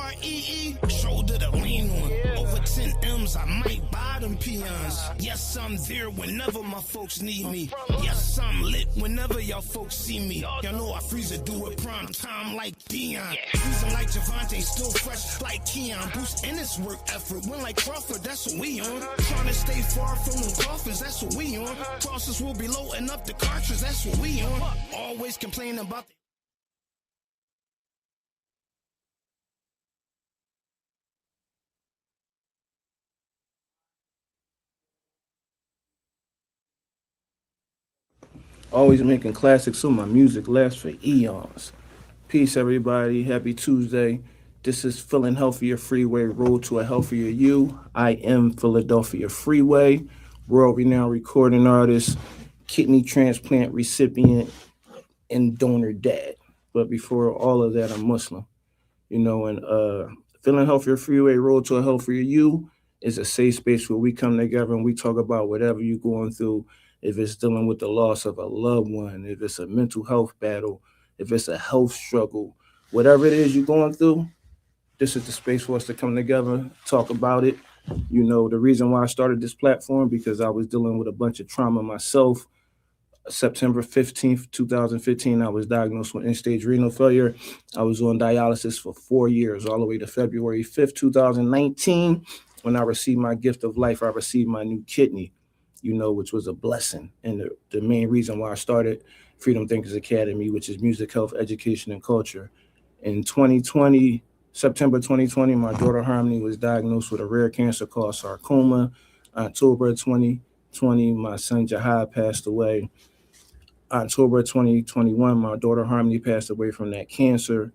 R-E-E, shoulder to lean on. Over 10 M's, I might buy them peons. Yes, I'm there whenever my folks need me. Yes, I'm lit whenever y'all folks see me. Y'all know I freeze it, do it prime time like Dion. Freezing like Javante, still fresh like Keon. Boost in this work effort, win like Crawford, that's what we on. Trying to stay far from them coffins, that's what we on. Tosses will be loading up the cartridge, that's what we on. Always complaining about the Always making classics so my music lasts for eons. Peace, everybody. Happy Tuesday. This is Feeling Healthier Freeway, Road to a Healthier You. I am Philadelphia Freeway, world renowned recording artist, kidney transplant recipient, and donor dad. But before all of that, I'm Muslim. And Feeling Healthier Freeway, Road to a Healthier You is a safe space where we come together and we talk about whatever you're going through. If it's dealing with the loss of a loved one, if it's a mental health battle, if it's a health struggle, whatever it is you're going through, this is the space for us to come together, talk about it. The reason why I started this platform because I was dealing with a bunch of trauma myself. September 15th, 2015, I was diagnosed with end-stage renal failure. I was on dialysis for 4 years, all the way to February 5th, 2019, when I received my gift of life. I received my new kidney, which was a blessing. And the main reason why I started Freedom Thinkers Academy, which is music, health, education, and culture. In 2020, September 2020, my daughter Harmony was diagnosed with a rare cancer called sarcoma. October 2020, my son Jahad passed away. October 2021, my daughter Harmony passed away from that cancer.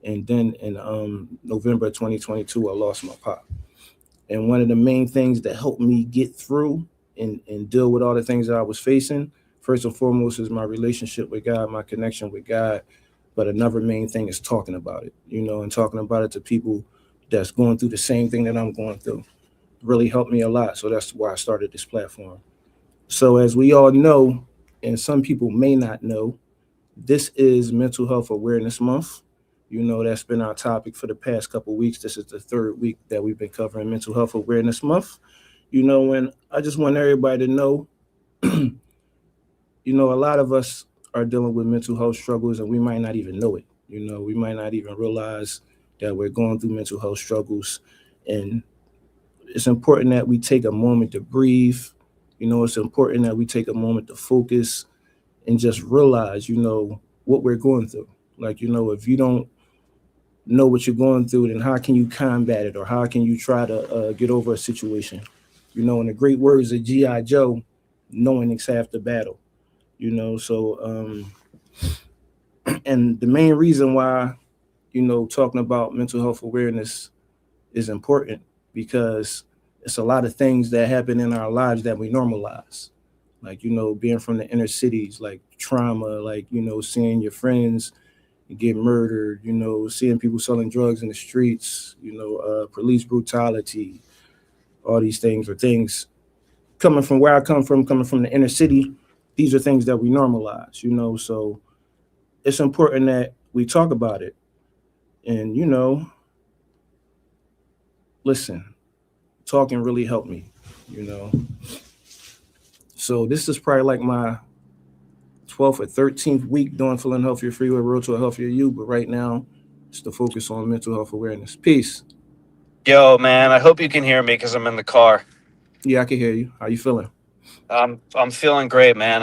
And then in November 2022, I lost my pop. And one of the main things that helped me get through and deal with all the things that I was facing, first and foremost, is my relationship with God, my connection with God. But another main thing is talking about it, and talking about it to people that's going through the same thing that I'm going through. Really helped me a lot. So that's why I started this platform. So as we all know, and some people may not know, this is Mental Health Awareness Month. That's been our topic for the past couple of weeks. This is the third week that we've been covering Mental Health Awareness Month. And I just want everybody to know, a lot of us are dealing with mental health struggles and we might not even know it. We might not even realize that we're going through mental health struggles. And it's important that we take a moment to breathe. It's important that we take a moment to focus and just realize, what we're going through. Like, if you don't know what you're going through, then how can you combat it, or how can you try to get over a situation? In the great words of G.I. Joe, knowing is half the battle. So and the main reason why, talking about mental health awareness is important because it's a lot of things that happen in our lives that we normalize. Like, being from the inner cities, like trauma, like, seeing your friends get murdered, seeing people selling drugs in the streets, police brutality, all these things are things coming from where I come from, coming from the inner city. These are things that we normalize, so it's important that we talk about it. And, listen, talking really helped me, So this is probably like my 12th or 13th week doing Feeling Healthier Freeway, Road to a Healthier You. But right now, it's the focus on mental health awareness. Peace. Yo, man, I hope you can hear me because I'm in the car. Yeah, I can hear you. How you feeling? I'm feeling great, man.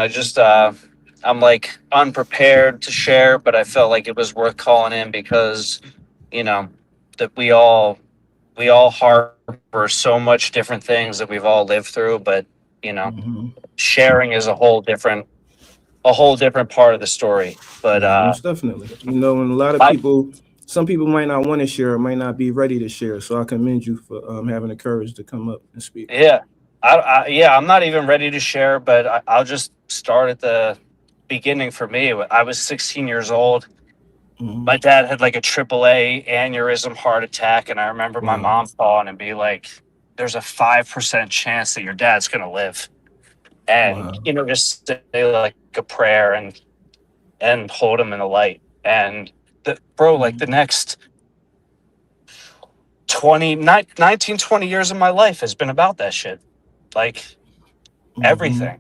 I'm like unprepared to share, but I felt like it was worth calling in because, you know, that we all harbor so much different things that we've all lived through, but Mm-hmm. sharing is a whole different part of the story. But Yeah, most definitely. And a lot of my people, some people might not want to share, or might not be ready to share. So I commend you for having the courage to come up and speak. Yeah, I'm not even ready to share, but I'll just start at the beginning. For me, I was 16 years old. Mm-hmm. My dad had like a AAA aneurysm heart attack, and I remember my Wow. mom calling and be like, "There's a 5% chance that your dad's gonna live," and Wow. just say like a prayer and hold him in the light. And bro, like Mm-hmm. the next 19, 20 years of my life has been about that shit. Like Mm-hmm. everything,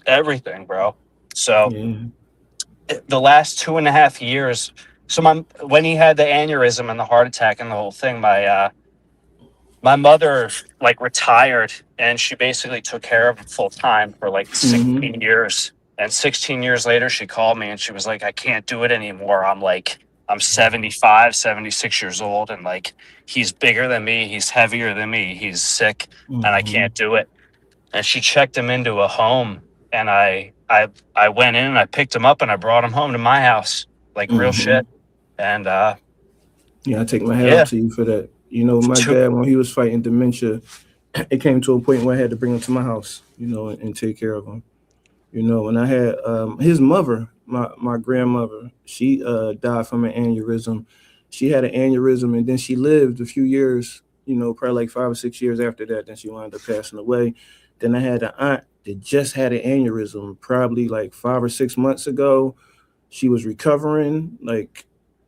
everything, bro. So Yeah. the last 2.5 years. So when he had the aneurysm and the heart attack and the whole thing, my mother like retired and she basically took care of him full time for like Mm-hmm. 16 years. And 16 years later, she called me and she was like, I can't do it anymore. I'm 75, 76 years old. And like, he's bigger than me. He's heavier than me. He's sick and I Mm-hmm. can't do it. And she checked him into a home. And I went in and I picked him up and I brought him home to my house, like real Mm-hmm. shit. And Yeah, I take my hat off yeah, to you for that. You know, my two, dad, when he was fighting dementia, it came to a point where I had to bring him to my house, and take care of him. And I had his mother, my grandmother, she died from an aneurysm. She had an aneurysm and then she lived a few years, probably like 5 or 6 years after that. Then she wound up passing away. Then I had an aunt that just had an aneurysm probably like 5 or 6 months ago. She was recovering, like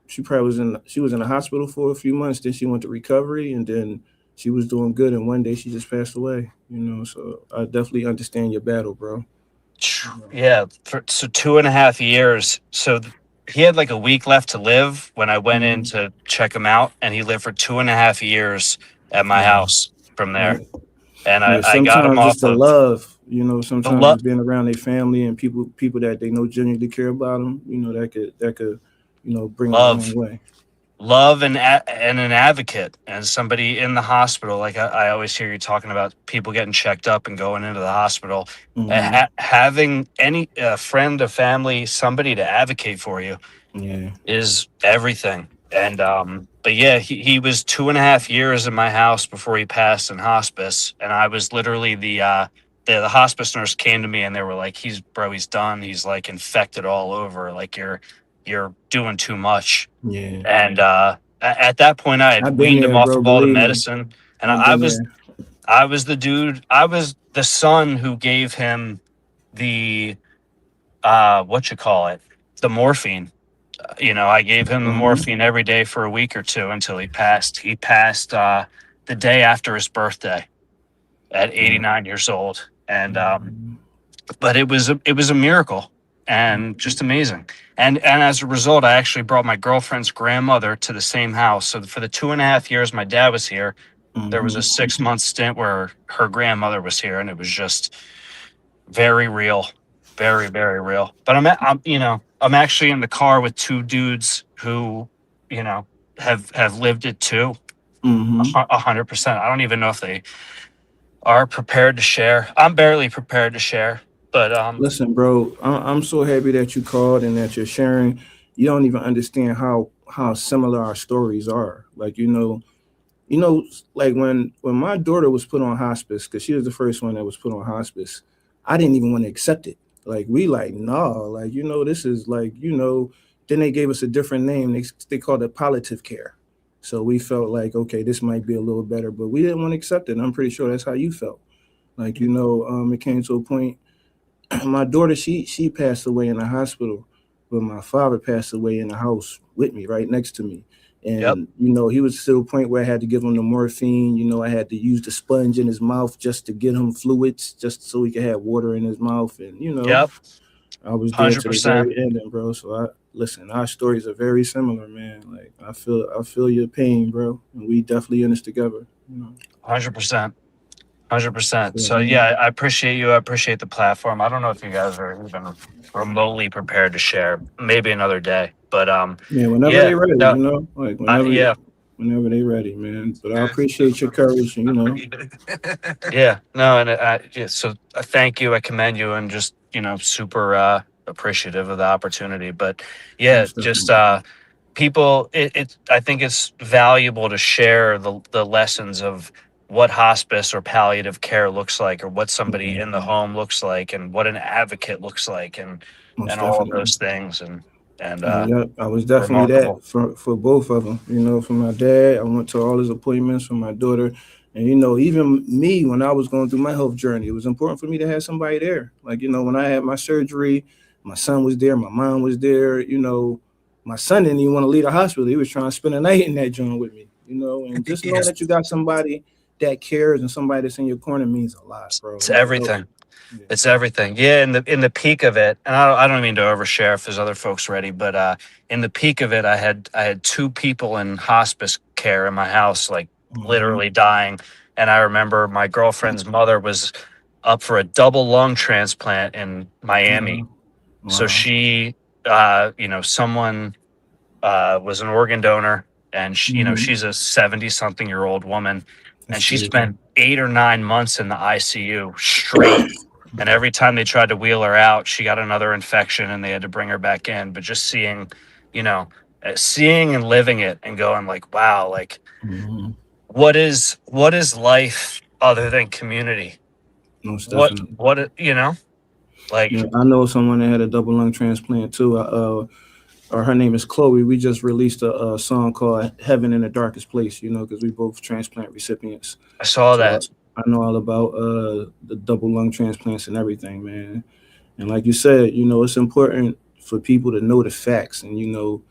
she was in the hospital for a few months, then she went to recovery and then she was doing good and one day she just passed away. So I definitely understand your battle, bro. yeah, so 2.5 years. So he had like a week left to live when I went in Mhm. to check him out, and he lived for 2.5 years at my Yeah. house from there. Right. And Yeah. I got him Sometimes it's off the of love. the Sometimes it's being around their family and people that they know genuinely care about them. That could bring them a long love, way. love, and an advocate, and somebody in the hospital. Like I always hear you talking about people getting checked up and going into the hospital. Hmm. Having any friend, a family, somebody to advocate for you Yeah. is everything. And but yeah, he was 2.5 years in my house before he passed in hospice, and I was literally the hospice nurse came to me and they were like, he's done. He's like infected all over. Like you're doing too much. Yeah. And at that point, I had I've been weaned him there, off bro. of all the Believe me. medicine, and I've been there. I was the dude. I was the son who gave him the what you call it, the morphine. I gave him the Hmm. morphine every day for a week or two until he passed. He passed the day after his birthday at Yeah. 89 years old, and Mhm. but it was a miracle and just amazing. And as a result, I actually brought my girlfriend's grandmother to the same house. So for the 2.5 years my dad was here, there was a Hmm. 6 month stint where her grandmother was here, and it was just very real, very very real. But I'm actually in the car with two dudes who you know have lived it too, Hmm. 100%. I don't even know if they are prepared to share. I'm barely prepared to share, but Listen, bro, I'm so happy that you called and that you're sharing. You don't even understand how similar our stories are. Like you know, like when my daughter was put on hospice, because she was the first one that was put on hospice, I didn't even want to accept it. Like we like no, like this is like Then they gave us a different name. They called it palliative care. So we felt like okay, this might be a little better, but we didn't want to accept it. And I'm pretty sure that's how you felt. Like it came to a point my daughter she passed away in the hospital, but my father passed away in the house with me, right next to me. yep, And he was to a point where I had to give him the morphine. I had to use the sponge in his mouth just to get him fluids, just so he could have water in his mouth. And yep, I was there to the 100%, very ending, bro. So I listen. Our stories are very similar, man. Like I feel your pain, bro, and we definitely in this together. 100%. 100%. So So man, yeah, I appreciate you. I appreciate the platform. I don't know if you guys are even remotely prepared to share. Maybe another day, but yeah, whenever yeah, they ready, no, like yeah, whenever they ready, man. But I appreciate your courage, and yeah, no, and yeah, so thank you. I commend you, and just super appreciative of the opportunity. But yeah, most just definitely. people, I think it's valuable to share the lessons of what hospice or palliative care looks like, or what somebody Yeah, in the home looks like, and what an advocate looks like, and most all of definitely. those things, and Yeah, I was definitely that remarkable. for both of them. For my dad, I went to all his appointments. For my daughter, and even me when I was going through my health journey, it was important for me to have somebody there. Like when I had my surgery, my son was there, my mom was there. My son didn't even want to leave the hospital. He was trying to spend a night in that joint with me. and just knowing Yes, that you got somebody that cares and somebody that's in your corner means a lot, bro. it's It helps. everything. Yeah. It's everything. Yeah, in the peak of it, and I don't mean to overshare if there's other folks ready, but in the peak of it, I had two people in hospice care in my house, like Hmm. literally dying. And I remember my girlfriend's mother was up for a double lung transplant in Miami. Wow. So Wow. she, someone was an organ donor, and Hmm. she's a 70-something-year-old woman, That's and she crazy. spent 8 or 9 months in the ICU straight. And every time they tried to wheel her out, she got another infection, and they had to bring her back in. But just you know, seeing and living it, and going like, wow, like Hmm. what is life other than community? Most definitely. Like Yeah, I know someone that had a double lung transplant too. Or her name is Chloe. We just released a song called "Heaven in the Darkest Place." Because we both transplant recipients. I saw So that. I know all about the double lung transplants and everything, man. And like you said, it's important for people to know the facts and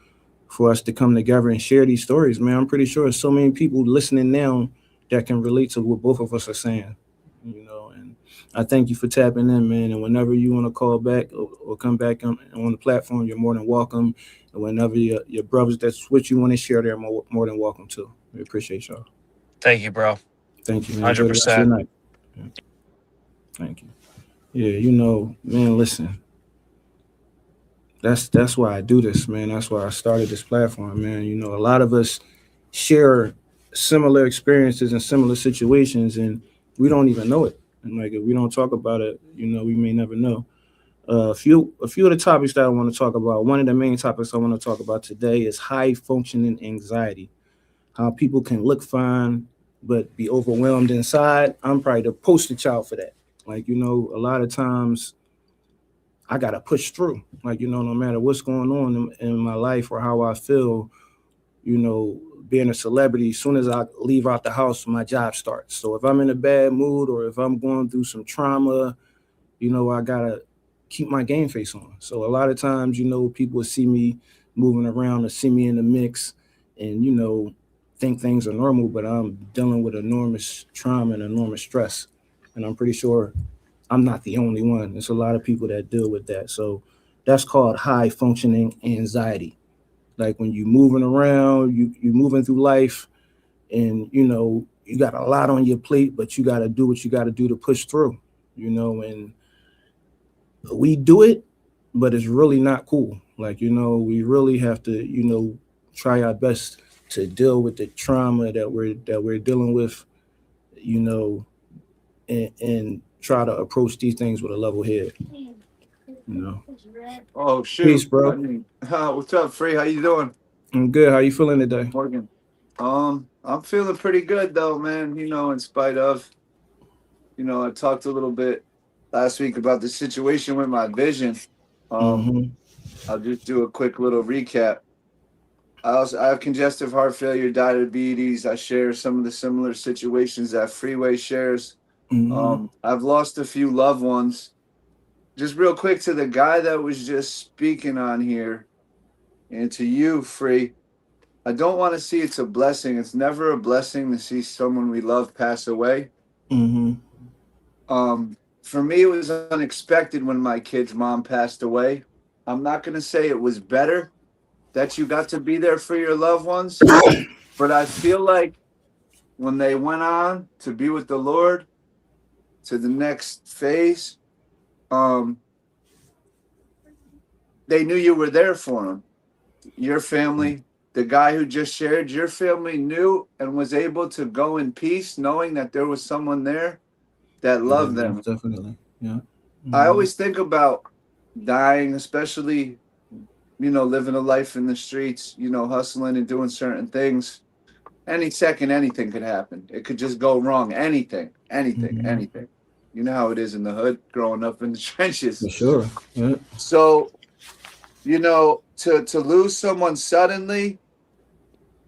for us to come together and share these stories, man. I'm pretty sure there's so many people listening now that can relate to what both of us are saying, and I thank you for tapping in, man. And whenever you want to call back or come back on the platform, you're more than welcome. And whenever your brothers that's what you want to share, they're more than welcome to. We appreciate y'all. Thank you, bro. Thank you, man. Enjoy Hundred the rest of your percent. night. Yeah, thank you. Yeah, man, listen, that's why I do this, man. That's why I started this platform, man. A lot of us share similar experiences and similar situations, and we don't even know it. And like if we don't talk about it, we may never know. A few of the topics that I want to talk about. One of the main topics I want to talk about today is high functioning anxiety. How people can look fine but be overwhelmed inside. I'm probably the poster child for that. Like a lot of times I gotta push through. Like no matter what's going on in my life or how I feel, being a celebrity, as soon as I leave out the house, my job starts. So if I'm in a bad mood or if I'm going through some trauma, I gotta keep my game face on. So a lot of times, people see me moving around or see me in the mix and, think things are normal, but I'm dealing with enormous trauma and enormous stress. And I'm pretty sure I'm not the only one. There's a lot of people that deal with that. So that's called high functioning anxiety. Like when you moving around, you moving through life and you got a lot on your plate, but you gotta do what you gotta do to push through, and we do it, but it's really not cool. Like, we really have to, try our best to deal with the trauma that we're dealing with, you know, and try to approach these things with a level head. You know. Oh Peace, shoot! I bro. mean, what's up, Free? How you doing, I'm good. How you feeling today? Morgan? I'm feeling pretty good though, man. In spite of, I talked a little bit last week about the situation with my vision. Um, Mm-hmm. I'll just do a quick little recap. I have congestive heart failure, diabetes. I share some of the similar situations that Freeway shares. Mm-hmm. I've lost a few loved ones. Just real quick to the guy that was just speaking on here, and to you, Free. I don't want to see it's a blessing. It's never a blessing to see someone we love pass away. Mm-hmm. For me, it was unexpected when my kid's mom passed away. I'm not going to say it was better that you got to be there for your loved ones, but I feel like when they went on to be with the Lord to the next phase, um, they knew you were there for them. Your family, the guy who just shared, your family knew and was able to go in peace, knowing that there was someone there that Yeah, loved them. most definitely. Yeah. I Mm-hmm. always think about dying, especially, living a life in the streets, hustling and doing certain things. Any second, anything could happen. It could just go wrong. Anything, anything, Mm-hmm. anything. You know how it is in the hood, growing up in the For trenches. sure. Yeah. So, to lose someone suddenly,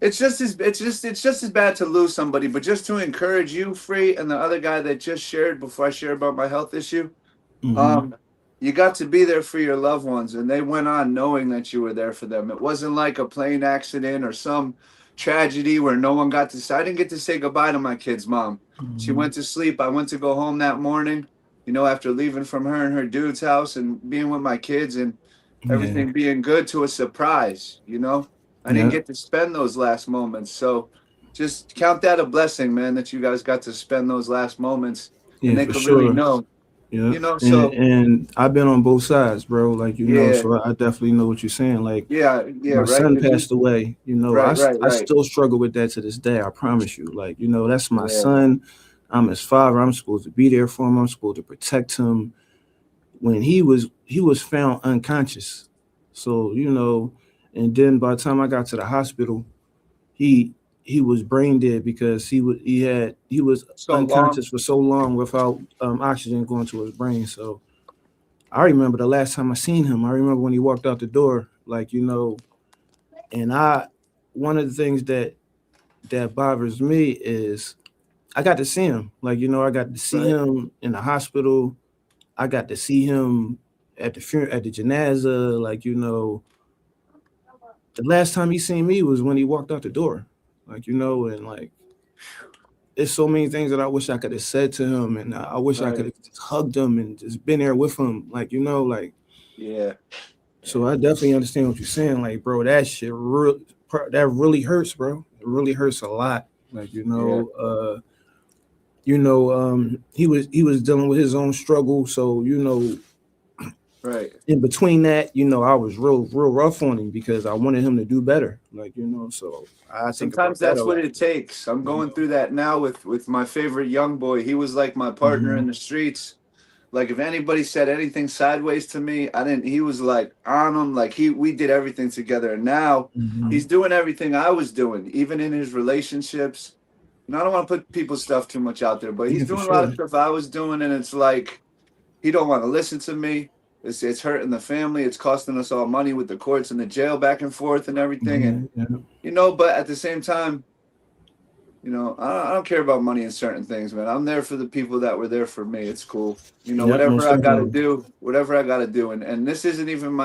it's just as bad to lose somebody, but just to encourage you, Free, and the other guy that just shared before I share about my health issue, Mm-hmm. um, you got to be there for your loved ones, and they went on knowing that you were there for them. It wasn't like a plane accident or some tragedy where no one got to. I didn't get to say goodbye to my kid's mom. She Mhm. went to sleep. I went to go home that morning. After leaving from her and her dude's house and being with my kids and Yeah, everything being good to a surprise. I didn't yeah, get to spend those last moments. So just count that a blessing, man, that you guys got to spend those last moments and yeah, they for could really sure. know. Yeah, and So and I've been on both sides, bro. Like yeah, so I definitely know what you're saying. Like yeah, my right. son Because passed away. right, right, I right. still struggle with that to this day. I promise you. Like that's my Yeah, son. I'm his father. I'm supposed to be there for him. I'm supposed to protect him. When he was found unconscious, so and then by the time I got to the hospital, he he was brain dead because he was so long. unconscious for so long without oxygen going to his brain. So I remember the last time I seen him. I remember when he walked out the door, like and one of the things that bothers me is I got to see him. Like I got to see Right. him in the hospital. I got to see him at the funeral, at the janaza. Like the last time he seen me was when he walked out the door. Like and like it's so many things that I wish I could have said to him, and I wish I could Right. have just hugged him and just been there with him. Like like. Yeah. So I definitely understand what you're saying. Like, bro, that really hurts, bro. It really hurts a lot. Like, Yeah. he was dealing with his own struggle. So, Right. in between that, I was real rough on him because I wanted him to do better. Like, so I think Sometimes about that a that's what lot. it takes. I'm You going know. through that now with my favorite young boy. He was like my partner Hmm. in the streets. Like if anybody said anything sideways to me, I didn't. He was like on them. Like we did everything together. And now Hmm. he's doing everything I was doing, even in his relationships. I don't want to put people's stuff too much out there, but he's Yeah, for doing a lot of sure. stuff I was doing, and it's like he don't want to listen to me. It's hurting the family. It's costing us all money with the courts and the jail back and forth and everything. And Yeah, yeah, but at the same time, I don't care about money and certain things, man. I'm there for the people that were there for me. It's cool. yeah. Whatever Most I got to definitely. do, whatever I got to do. And this isn't even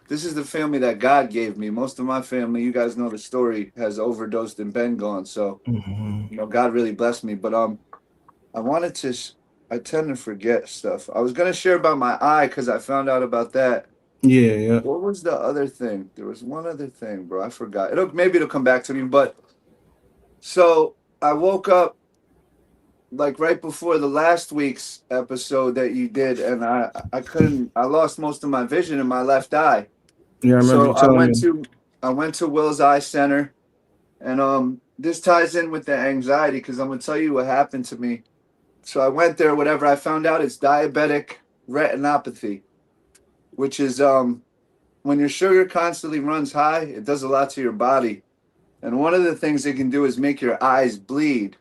this is the family that God gave me. Most of my family, you guys know the story, has overdosed and been gone. So, Hmm. God really blessed me. But I wanted to, I tend to forget stuff. I was going to share about my eye because I found out about that. Yeah, yeah. What was the other thing? There was one other thing, bro. I forgot. Maybe it'll come back to me. But so I woke up like right before the last week's episode that you did, and I lost most of my vision in my left eye. Yeah, I remember So you telling me. I went to Will's Eye Center, and this ties in with the anxiety because I'm gonna tell you what happened to me. So I went there. Whatever I found out, it's diabetic retinopathy, which is when your sugar constantly runs high, it does a lot to your body. And one of the things it can do is make your eyes bleed.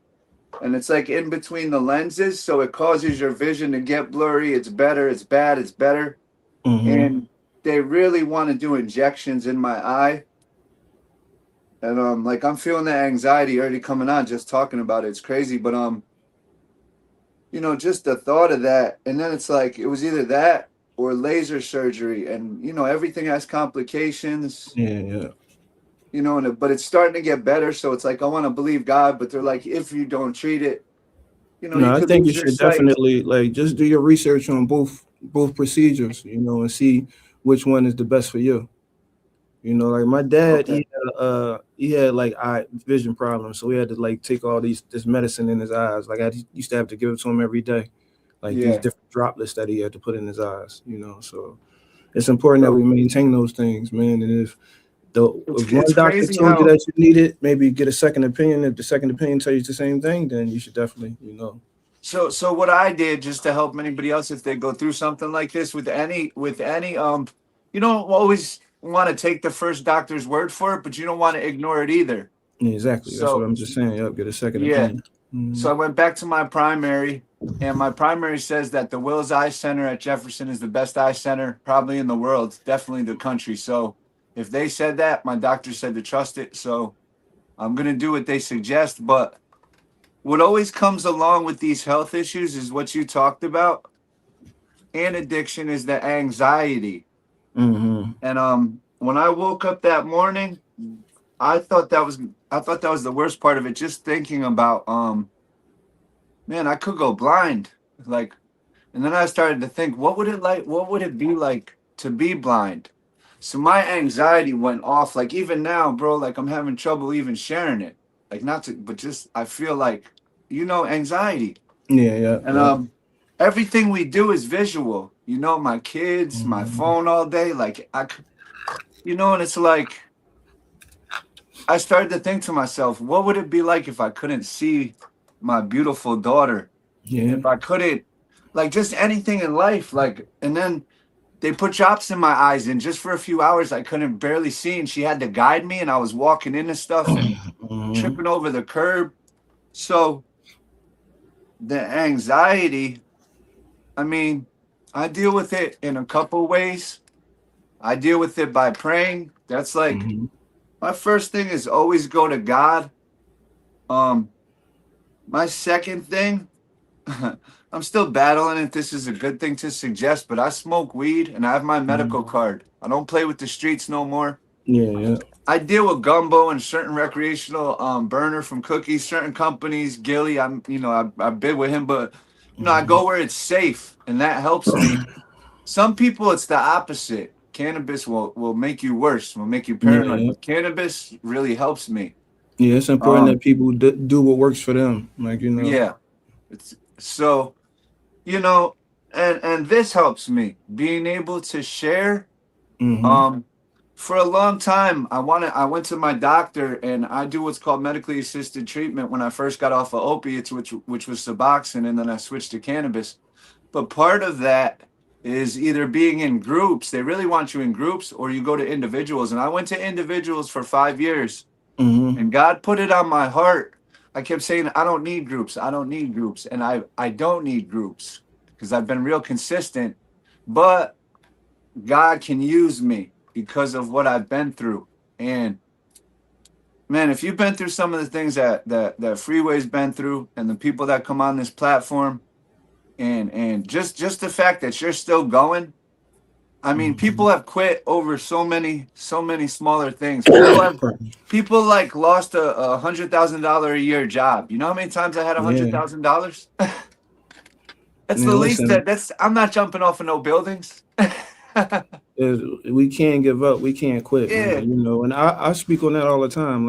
And it's like in between the lenses, so it causes your vision to get blurry. It's better, it's bad, it's better. Hmm. And they really want to do injections in my eye. And like I'm feeling that anxiety already coming on just talking about it. It's crazy. But just the thought of that. And then it's like it was either that or laser surgery. And everything has complications. Yeah, yeah. But it's starting to get better. So it's like I want to believe God, but they're like, if you don't treat it, No, you I could think you lose your should sight. definitely like just do your research on both procedures, and see which one is the best for you. Like my dad, Okay. he had like eye vision problems, so he had to like take all this medicine in his eyes. Like I used to have to give it to him every day, like these Yeah. different droplets that he had to put in his eyes. So it's important that we So maintain those things, man. And it's if one it's doctor crazy told you how that you need it, maybe get a second opinion. If the second opinion tells you the same thing, then you should definitely. so what I did just to help anybody else if they go through something like this with any you don't always want to take the first doctor's word for it, but you don't want to ignore it either. Yeah, exactly. That's what So I'm just saying. Yep, get a second yeah. opinion. So Mhm. I went back to my primary and my primary says that the Wills Eye Center at Jefferson is the best eye center probably in the world, definitely the country. So if they said that, my doctor said to trust it. So I'm gonna do what they suggest, but what always comes along with these health issues is what you talked about and addiction is the anxiety. Mhm. And when I woke up that morning, I thought that was I thought that was the worst part of it. Just thinking about man, I could go blind. Like, and then I started to think, what would it be like to be blind? So my anxiety went off. Like even now, bro, like I'm having trouble even sharing it. Like not to, but just I feel like, anxiety. Yeah, yeah, And yeah. everything we do is visual. My kids, my Mhm. phone all day. Like and it's like I started to think to myself, what would it be like if I couldn't see my beautiful daughter? Yeah. If I couldn't, like just anything in life, like, and then they put drops in my eyes, and just for a few hours, I couldn't barely see, and she had to guide me, and I was walking into stuff and Mhm. tripping over the curb. So the anxiety, I mean, I deal with it in a couple ways. I deal with it by praying. That's like Mhm. my first thing is always go to God. Um, my second thing, I'm still battling if this is a good thing to suggest, but I smoke weed and I have my medical Mhm. card. I don't play with the streets no more. Yeah, yeah. I deal with gumbo and certain recreational burner from cookies, certain companies, Gilly. I bid with him, but I Mhm. go where it's safe, and that helps me. Some people, it's the opposite. Cannabis will make you worse, will make you Yeah, paranoid, yeah. but cannabis really helps me. Yeah, it's important that Um, people do what works for them. yeah, it's so you know, and this helps me being able to share. Mm-hmm. Um, for a long time, I went to my doctor, and I do what's called medically assisted treatment when I first got off of opiates, which was Suboxone, and then I switched to cannabis. But part of that is either being in groups. They really want you in groups, or you go to individuals. And I went to individuals for 5 years, Mm-hmm. and God put it on my heart. I kept saying, I don't need groups. I don't need groups. And I don't need groups because I've been real consistent. But God can use me because of what I've been through. And man, if you've been through some of the things that Freeway's been through, and the people that come on this platform, and just the fact that you're still going. I mean, Mm-hmm. people have quit over so many smaller things. People like lost a $100,000 a year job. You know how many times I had a hundred Yeah. thousand dollars? That's the Man, least listen, that's I'm not jumping off of no buildings. is we can't give up. We can't quit, man. Yeah, And I speak on that all the time.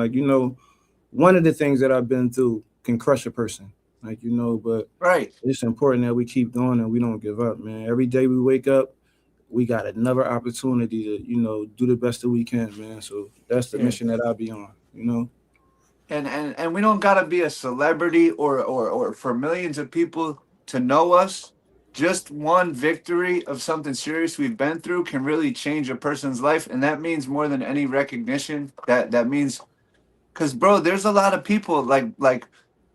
One of the things that I've been through can crush a person. But right. it's important that we keep going and we don't give up, man. Every day we wake up, we got another opportunity to, do the best that we can, man. So that's the Yeah. mission that I'll be on. And we don't gotta be a celebrity or for millions of people to know us. Just one victory of something serious we've been through can really change a person's life, and that means more than any recognition. That means because bro, there's a lot of people like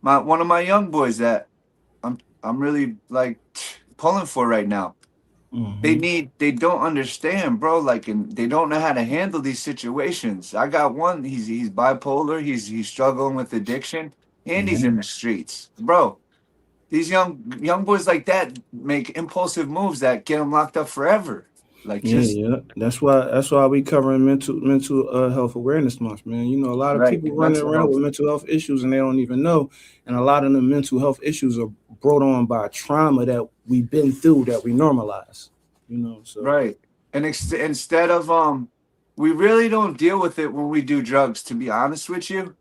my one of my young boys that I'm really like pulling for right now. Hmm. They don't understand, bro, like, and they don't know how to handle these situations. I got one, he's bipolar, he's struggling with addiction, and he's Hmm. in the streets, bro. These young boys like that make impulsive moves that get them locked up forever. Like, Yeah, just yeah. That's why we covering mental health awareness month, man. A lot of right, people running mental around health. with mental health issues and they don't even know. And a lot of the mental health issues are brought on by trauma that we've been through that we normalize. So Right. And instead of we really don't deal with it when we do drugs, to be honest with you.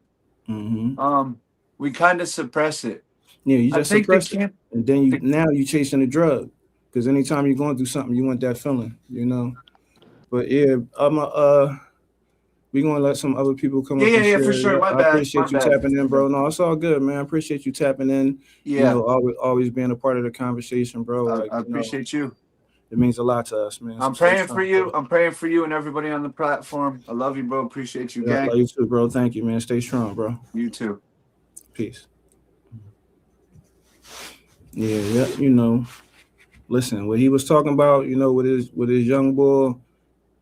hmm Um, we kind of suppress it. yeah, you I just think the suppress it. camp And then you the, now you chasing the drug. Because anytime you're going through something, you want that feeling. But yeah, we gonna let some other people come yeah, up yeah, and yeah, for share. sure. Yeah, My I bad. My appreciate you bad. tapping in, bro. No, it's all good, man. I appreciate you tapping in. Yeah. Always being a part of the conversation, bro. I appreciate you. It means a lot to us, man. So I'm stay praying for strong, bro. you. I'm praying for you and everybody on the platform. I love you, bro. Appreciate you, Yeah, I gang. love you too, bro. Thank you, man. Stay strong, bro. You too. Peace. Yeah, yeah. Listen, what he was talking about, with his young boy,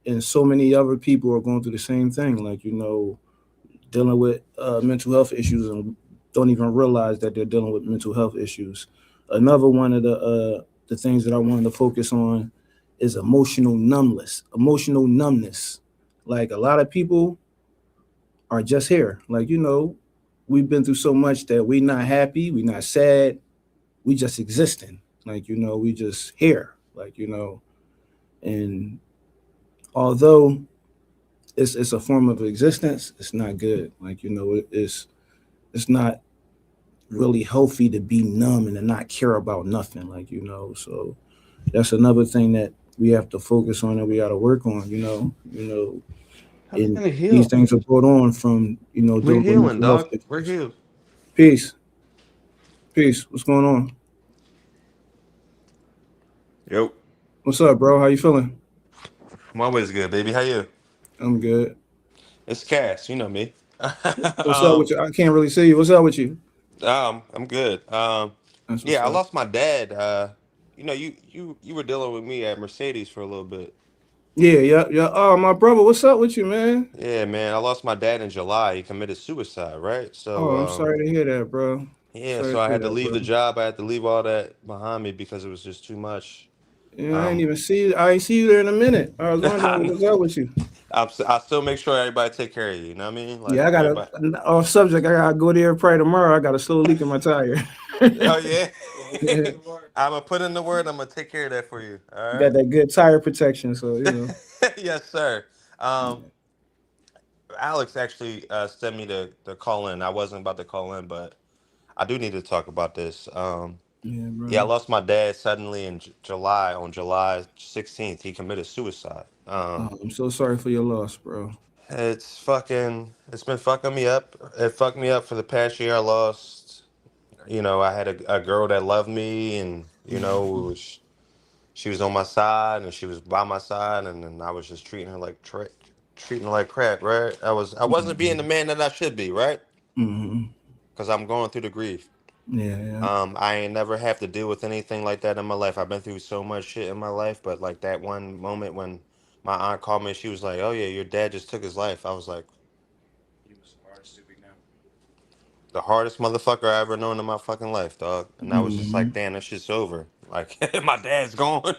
and so many other people are going through the same thing. Dealing with mental health issues and don't even realize that they're dealing with mental health issues. Another one of the things that I wanted to focus on is emotional numbness. Emotional numbness. Like a lot of people, are just here. Like, we've been through so much that we not happy, we not sad, we just existing. Like, we just here. Like, and although it's a form of existence, it's not good. Like, it's not really healthy to be numb and to not care about nothing. Like, so that's another thing that we have to focus on and we got to work on. I'm And gonna these heal. things are brought on from We're dealing with healing, mental health dog. We're issues. healed. Peace, peace. What's going on? Yo, What's up, bro? How you feeling? I'm always good, baby. How you? I'm good. It's Cass. You know me. What's up with you? I can't really see you. What's up with you? I'm good. That's what's Yeah, I up. lost my dad. You were dealing with me at Mercedes for a little bit. Yeah, yeah, yeah. Oh, my brother, what's up with you, man? Yeah, man, I lost my dad in July. He committed suicide, right? Oh, I'm sorry to hear that, bro. Yeah, Sorry so to I hear had to that, leave bro. the job. I had to leave all that behind me because it was just too much. Yeah, I ain't Um, even see you. I ain't see you there in a minute. I was wondering I, what was up with you. I still make sure everybody take care of you. You know what I mean? Like Yeah, I got everybody. to off subject. I gotta go there probably tomorrow. I got a slow leak in my tire. Oh yeah. Yeah, I'm gonna put in the word. I'm gonna take care of that for you. All got right. that good tire protection, so Yes, sir. Um, Alex actually sent me the call in. I wasn't about to call in, but I do need to talk about this. Yeah, Yeah, I bro. lost my dad suddenly in July. On July 16th, he committed suicide. I'm so sorry for your loss, bro. It's been fucking me up. It fucked me up for the past year. I lost, I had a girl that loved me, and Mhm. she was on my side and she was by my side, and then I was just treating her like crap, right? I wasn't being the Mhm. man that I should be, right? Mhm. Because I'm going through the grief. Yeah, yeah. I ain't never have to deal with anything like that in my life. I've been through so much shit in my life, but like that one moment when my aunt called me, she was like, "Oh yeah, your dad just took his life." I was like, the hardest motherfucker I ever known in my fucking life, dog. And I was just like, Mhm. damn, that shit's over. Like, my dad's gone.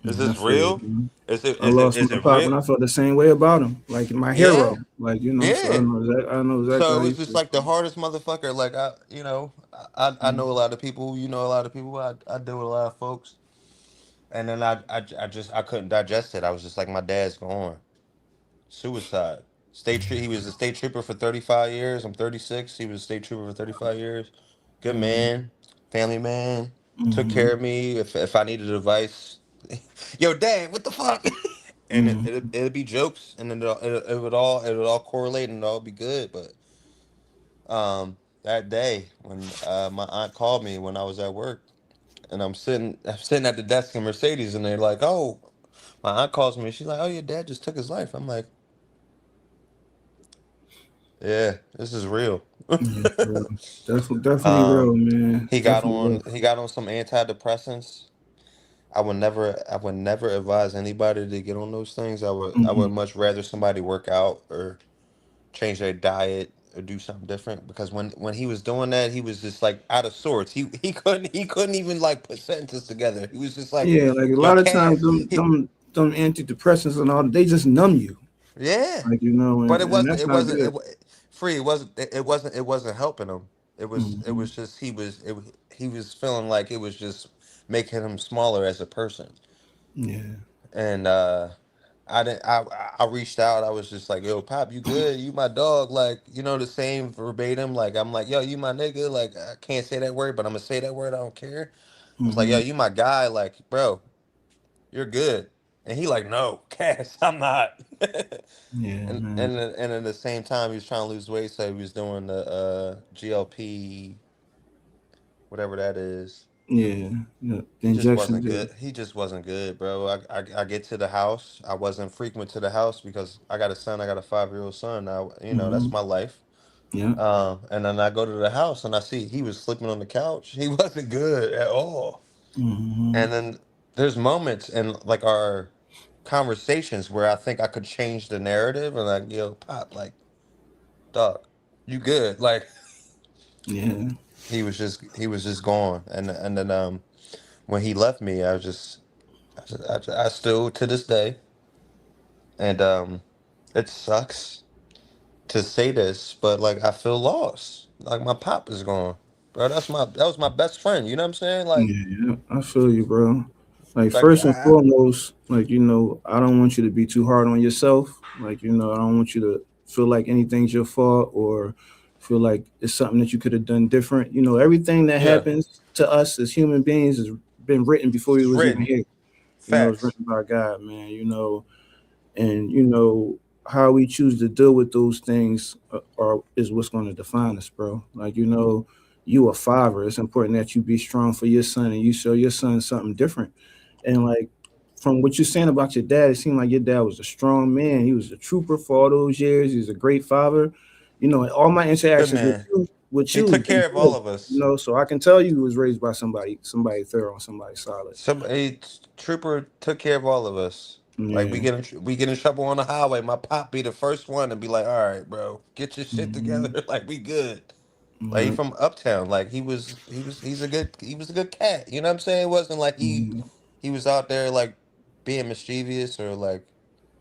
Is I this feel you, real? bro. Is it I is it lost is my it pop, real? and I felt the same way about him. Like my Yeah, hero. Like so yeah. I know exactly So how it you was just feel. like the hardest motherfucker. Like I know a lot of people. You know a lot of people. I deal with a lot of folks. And then I couldn't digest it. I was just like, my dad's gone. Suicide. He was a state trooper for 35 years. I'm 36. He was a state trooper for 35 years. Good Mhm. man, family man. Took care Mhm. of me if I needed advice. Yo, dad, what the fuck? And Mhm. it'd be jokes, and then it would all correlate and it'd all be good. But that day when my aunt called me when I was at work, and I'm sitting at the desk in Mercedes, and they're like, "Oh," my aunt calls me. She's like, "Oh, your dad just took his life." I'm like, "Yeah, this is real." Yeah, bro. Definitely real, um, man. Definitely real. he got on some antidepressants. I would never advise anybody to get on those things. I would Mhm. much rather somebody work out or change their diet or do something different, because when he was doing that, he was just like out of sorts. He couldn't even like put sentences together. He was just like, Yeah, like a "Yo, lot of times Cass." them antidepressants and all they just numb you. Yeah, Like but and that's not good. free. It wasn't helping him. It Mhm. was just he was feeling like it was just making him smaller as a person. Yeah. And I didn't. I reached out. I was just like, "Yo, Pop, you good? You my dog?" Like, the same verbatim. Like, I'm like, "Yo, you my nigga." Like, I can't say that word, but I'm gonna say that word. I don't care. I was like, "Yo, Mhm. you my guy." Like, bro, you're good. And he like, "No, Cass, I'm not." Yeah, man. And at the same time, he was trying to lose weight, so he was doing the GLP, whatever that is. Yeah. Yeah. The He just wasn't injections. Yeah. good. He just wasn't good, bro. I get to the house. I wasn't frequent to the house because I got a son. I got a 5-year-old son now. That's Mhm. my life. Yeah. And then I go to the house and I see he was sleeping on the couch. He wasn't good at all. Mhm. And then there's moments in like our conversations where I think I could change the narrative and like, yo, Pop, like, dog, you good? Like, Yeah. he was just gone. And then when he left me, I still to this day, and it sucks. to say this, but like I feel lost. Like my pop is gone, bro. That was my best friend. You know what I'm saying? Yeah, I feel you, bro. Like Like first and foremost, like I don't want you to be too hard on yourself. Like I don't want you to feel like anything's your fault or feel like it's something that you could have done different. Everything that yeah, happens to us as human beings has been written before we it's was even written here. It's facts. written by God, man. And how we choose to deal with those things are is what's going to define us, bro. Like you a father. It's important that you be strong for your son and you show your son something different. And like from what you're saying about your dad, it seemed like your dad was a strong man. He was a trooper for all those years. He was a great father. And all my Good interactions with man. He you has took been care of all good. of us. So I can tell you was raised by somebody thorough, somebody solid. Somebody trooper took care of all of us. Like Yeah. we get in trouble on the highway. My pop be the first one to be like, "All right, bro, get your shit Hmm. together." Like we good. Like he Yeah. from uptown. Like he was a good cat. You know what I'm saying? It wasn't like Hmm. he was out there like being mischievous or like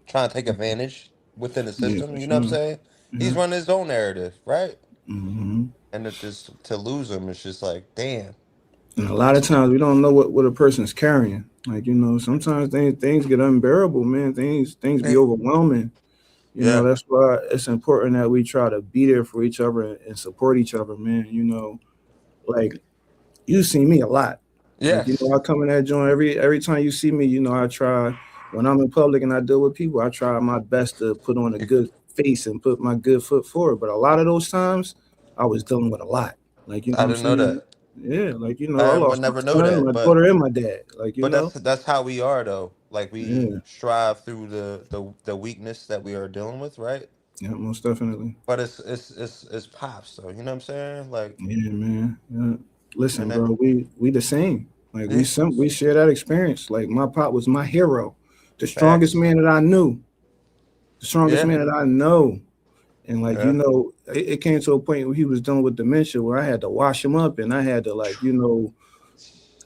trying to take advantage within the Yeah, system. for You know what I'm sure. saying? He's Yeah. running his own narrative, right? Hmm. And to lose him, it's just like, damn. And a lot of times we don't know what a person's carrying. Like sometimes things get unbearable, man. Things be Hey, overwhelming. yeah, That's why it's important that we try to be there for each other and support each other, man. Like you see me a lot. Like yes. I come in that joint every time you see me. I try when I'm in public and I deal with people. I try my best to put on a good face and put my good foot forward. But a lot of those times, I was dealing with a lot. Like I what I'm didn't know saying. that. Yeah, like I I would lost my never know son, that, my daughter, and my dad. Like but that's how we are though. Like we yeah, strive through the weakness that we are dealing with, right? yeah, most definitely. But it's pops though. You know what I'm saying? Like, Yeah, man. Yeah. Listen, and that, bro, we the same. Like yeah, we share that experience. Like my pop was my hero, the strongest facts. man that I knew, the strongest Yeah, man that I know. And like yeah. it came to a point where he was dealing with dementia, where I had to wash him up, and I had to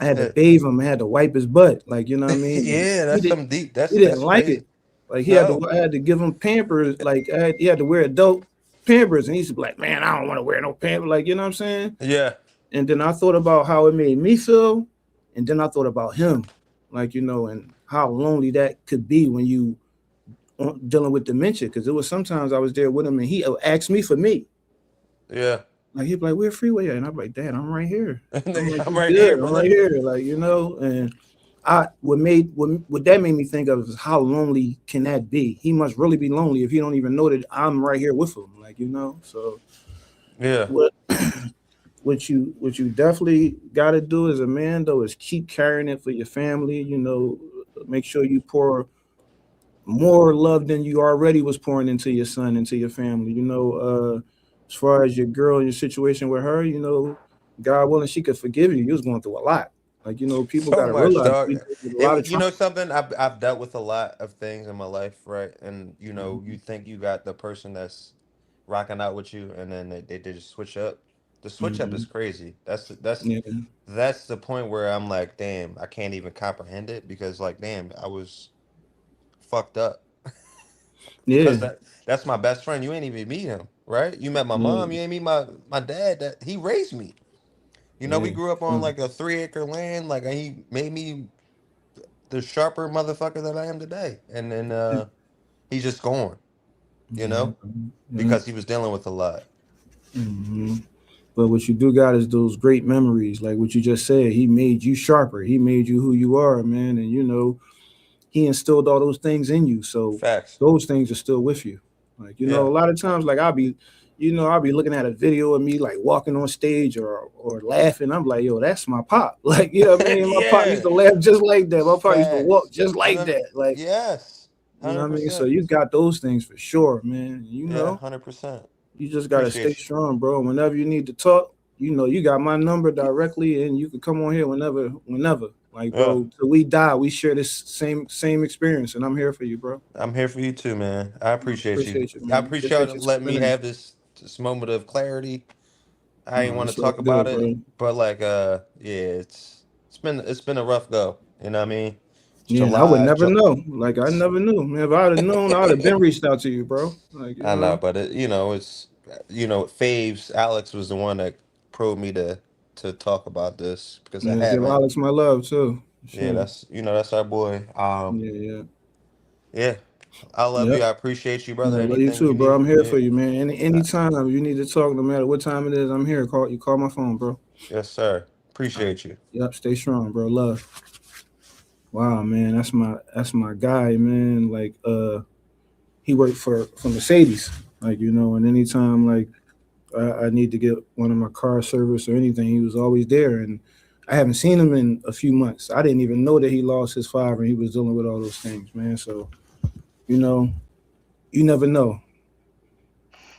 I had to Yeah, bathe him, I had to wipe his butt, like what I mean. And yeah. That's some deep. he didn't That's like crazy. it. Like No. I had to give him Pampers, like he had to wear adult Pampers, and he used to be like, man, I don't want to wear no Pampers, like what I'm saying. Yeah, And then I thought about how it made me feel, and then I thought about him, like and how lonely that could be when you dealing with dementia. Because it was sometimes I was there with him, and he asked me for me. yeah. Like he'd be like, "Where Freeway at?" And I'm like, "Dad, I'm right here." I'm like, I'm "You right good? here, I'm right brother. here." Like and I what that made me think of is how lonely can that be? He must really be lonely if he don't even know that I'm right here with him. Like So Yeah, what what you definitely got to do as a man though is keep carrying it for your family. Make sure you pour more love than you already was pouring into your son, into your family. As far as your girl and your situation with her, God willing, she could forgive you. You was going through a lot. Like, people so got to much, realize dog. we deal with a lot of You trauma. know something? I've dealt with a lot of things in my life, right? And Mhm. you think you got the person that's rocking out with you, and then they just switch up. The switch up is Mhm. crazy. Yeah, That's the point where I'm like, damn, I can't even comprehend it because, like, damn, I was fucked up because yeah, that's my best friend. You ain't even meet him, right? You met my mom. yeah, You ain't meet my dad. That he raised me. We yeah. grew up on Mm, like a 3 acre land. Like he made me the sharper motherfucker that I am today. And then yeah, he's just gone, you yeah, know, yeah. because he was dealing with a lot. Hmm. But what you do got is those great memories, like what you just said. He made you sharper. He made you who you are, man. And he instilled all those things in you. So Facts. those things are still with you. Like, a Yeah. lot of times, like I'll be looking at a video of me like walking on stage or laughing. I'm like, yo, that's my pop. Like, what I mean? My pop used Yeah. to laugh just like that. My pop used to walk Facts. just And like then, that. Like, yes, what I mean? So 100%. you got those things for sure, man. Yeah, 100%. You just gotta stay Appreciate you. strong, bro. Whenever you need to talk, you got my number directly, and you can come on here whenever. Like, Yeah. bro, till we die, we share this same experience, and I'm here for you, bro. I'm here for you too, man. I appreciate you. Appreciate you, I man. appreciate Appreciate you you letting me stepping in. have this moment of clarity. I ain't No, want to it's all talk about good, it, bro. but like yeah, it's been a rough go. You know what I mean? Yeah, and I would never July. know. Like I never knew. Man, if I'd have known, I'd have been reached out to you, bro. Like, you I know, know. but it's Faves. Alex was the one that probed me to talk about this because I Yeah, give haven't. Alex my love too. Yeah, Sure. that's our boy. Yeah, yeah. Yeah, I love Yep. you. I appreciate you, Yeah, brother. I love you Anything you too, bro. need? I'm here Yeah, for you, man. uh, Anytime you need to talk, no matter what time it is, I'm here. Call my phone, bro. yes, sir. All right. Appreciate you. Yep, stay strong, bro. Love. Wow, man, that's my guy, man. Like he worked for Mercedes. Like, and anytime like I need to get one of my car service or anything, he was always there. And I haven't seen him in a few months. I didn't even know that he lost his father and he was dealing with all those things, man. So, you know, you never know.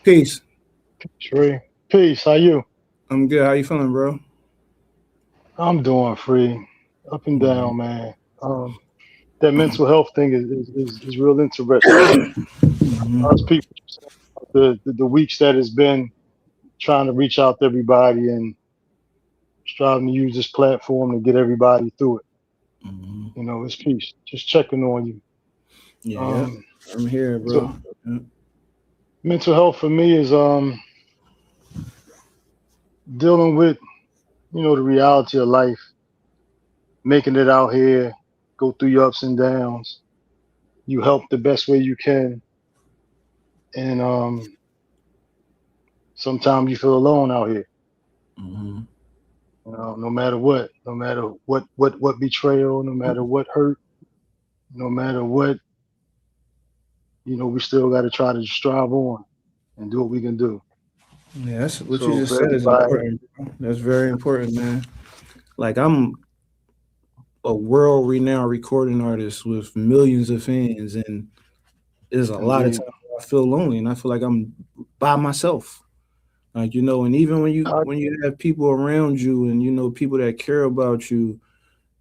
Peace. Tree. Peace. How you? I'm good. How you feeling, bro? I'm doing free. Up and Mhm. down, man. That mental health thing is real interesting. Mhm. Us people, the weeks that it's been trying to reach out to everybody and striving to use this platform to get everybody through it. Mhm. It's peace. Just checking on you. Yeah, yeah. Um, I'm here, so bro. Yeah. mental health for me is dealing with the reality of life, making it out here, go through your ups and downs. You help the best way you can, and sometimes you feel alone out here. Mhm. No matter what betrayal, no matter what hurt, no matter what, we still got to try to strive on and do what we can do. Yeah, that's what you So just for said is everybody, important. Bro. That's very important, man. Like I'm a world renowned recording artist with millions of fans, and there's a lot of indeed, times where I feel lonely and I feel like I'm by myself. Like, and even when you I, when you have people around you and people that care about you,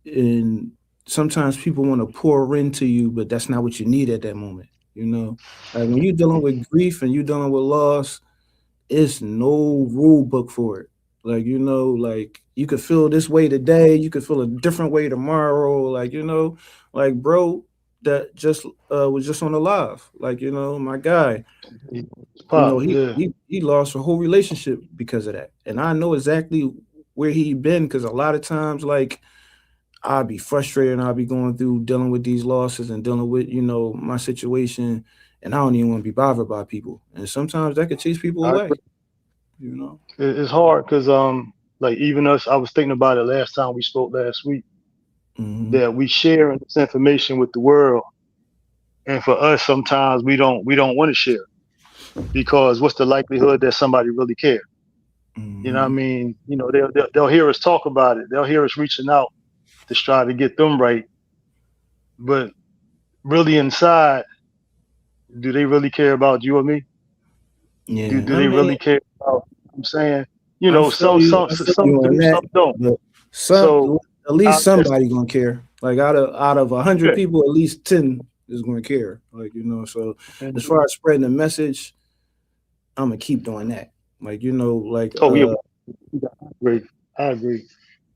and sometimes people want to pour into you, but that's not what you need at that moment. Like when you're dealing with grief and you're dealing with loss, it's no rule book for it. Like, like you could feel this way today, you could feel a different way tomorrow. Like, like bro that just was just on the live. Like, my guy, it's pop, he, yeah. he lost a whole relationship because of that. And I know exactly where he been because a lot of times like I'll be frustrated and I'll be going through dealing with these losses and dealing with, my situation. And I don't even want to be bothered by people. And sometimes that could chase people I away, agree. you know? It's hard because like even us, I was thinking about it last time we spoke last week Hmm. that we share this information with the world, and for us sometimes we don't want to share because what's the likelihood that somebody really cares? You know what I Hmm. mean? They'll hear us talk about it. They'll hear us reaching out to try to get them right. But really inside, do they really care about you or me? Do Yeah. do I they mean, really care about I'm saying? I feel you. I feel Some you on do, that. some don't. But some, So at I least just somebody gonna care. Like out of 100 yeah, people, at least 10 is gonna care. Like, so as and far as spreading the message, I'm gonna keep doing that. Like, like oh yeah, I agree. I agree.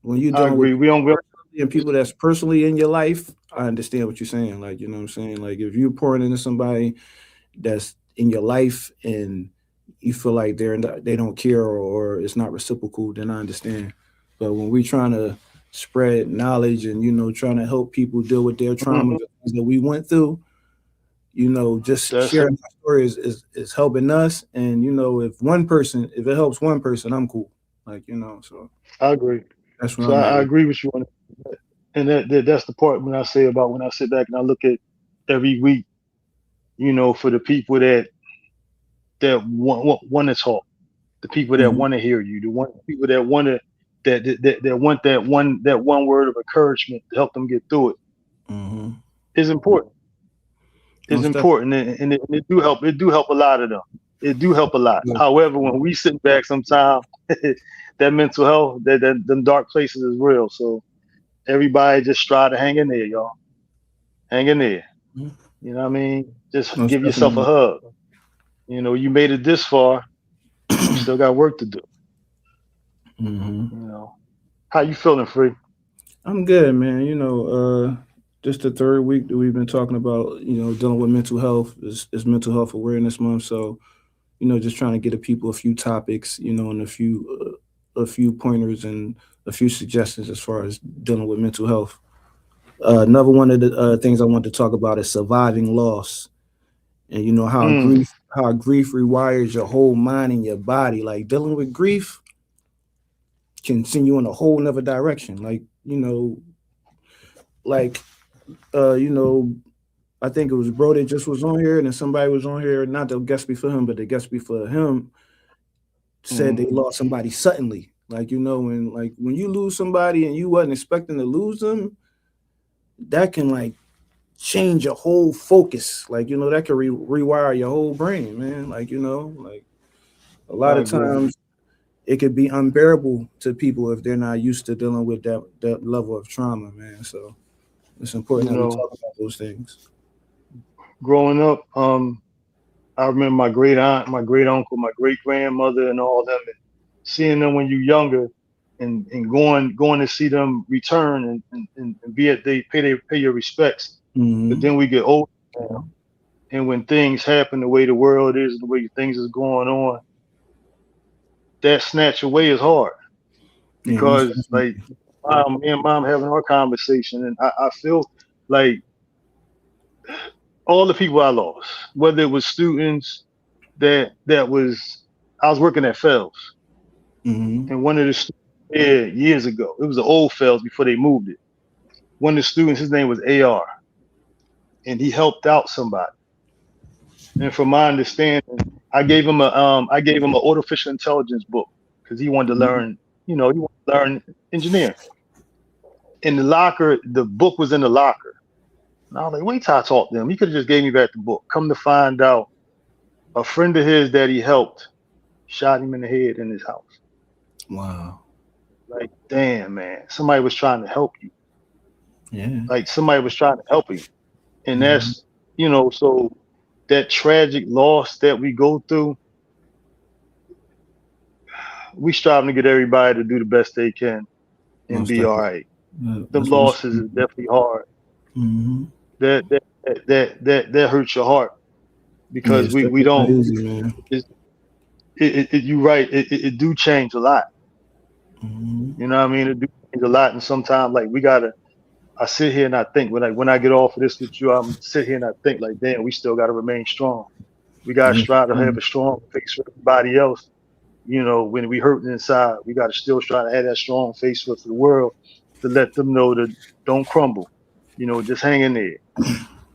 when you're I dealing with agree. people We don't personally and people that's personally in your life, I understand what you're saying. Like, you know what I'm saying? Like if you're pouring into somebody that's in your life and you feel like they don't care or it's not reciprocal, then I understand. But when we're trying to spread knowledge and trying to help people deal with their traumas mhm, or things that we went through, just that's it. sharing our story is helping us. And if it helps one person, I'm cool. Like, so I agree. that's where So I'm at. I agree with you on that. And that's the part when I say about when I sit back and I look at every week, for the people that want to talk, the people that Hmm. want to hear you, people that want to that want that one word of encouragement to help them get through it Hmm. is important. Is Most definitely. important, and it do help. It do help a lot of them. It do help a lot. However, when we sit back, sometimes that mental health, that them dark places is real. So everybody just try to hang in there, y'all. Hang in there. You know what I mean? Just Most give yourself a definitely. hug. You made it this far. You still got work to do. Hmm. You know, how you feeling, Free? I'm good, man. This the third week that we've been talking about, dealing with mental health. It's Mental Health Awareness Month, so just trying to get the people a few topics, and a few pointers and a few suggestions as far as dealing with mental health. Another one of the things I want to talk about is surviving loss, and how Mm, grief rewires your whole mind and your body. Like dealing with grief can send you in a whole nother direction. Like uh, you know, I think it was bro that just was on here, and then somebody was on here, not the guest before him, but the guest before him said they mm, lost somebody suddenly. When you lose somebody and you wasn't expecting to lose them, that can change your whole focus. That can rewire your whole brain, man. A lot I of agree. times it could be unbearable to people if they're not used to dealing with that level of trauma, man. So it's important You that we know, talk about those things. growing up, I remember my great aunt, my great uncle, my great grandmother, and all them, and seeing them when you're younger, and going to see them return and be at they pay your respects. But Hmm. then we get older now, and when things happen the way the world is, the way things is going on, that snatch away is hard Yeah, most because like definitely. me and mom having our conversation, and I feel like all the people I lost, whether it was students that was I was working at Fells, Hmm. and one of the students there years ago, it was the old Fells before they moved it. One of the students, his name was AR, and he helped out somebody. And from my understanding, I gave him an artificial intelligence book because he wanted to learn, he wanted to learn engineering. In the locker, the book was in the locker. And I was like, wait till I talk to him. He could have just gave me back the book. Come to find out, a friend of his that he helped shot him in the head in his house. Wow. Like, damn, man, somebody was trying to help you. Yeah. Like somebody was trying to help him. And Hmm. that's, so that tragic loss that we go through, we striving to get everybody to do the best they can and Most be all definitely. right. Them That's what it's. losses is definitely hard. Hmm. That hurts your heart Yeah, because it's we definitely not don't. easy, man. You right. It do change a lot. Hmm. You know what I mean? It do change a lot, and sometimes like we gotta. I sit here and I think when I get off of this with you, I'm sit here and I think like, damn, we still gotta remain strong. We gotta Yeah. strive to have a strong face for everybody else. When we hurting inside, we gotta still try to have that strong face for the world to let them know that don't crumble. Just hang in there.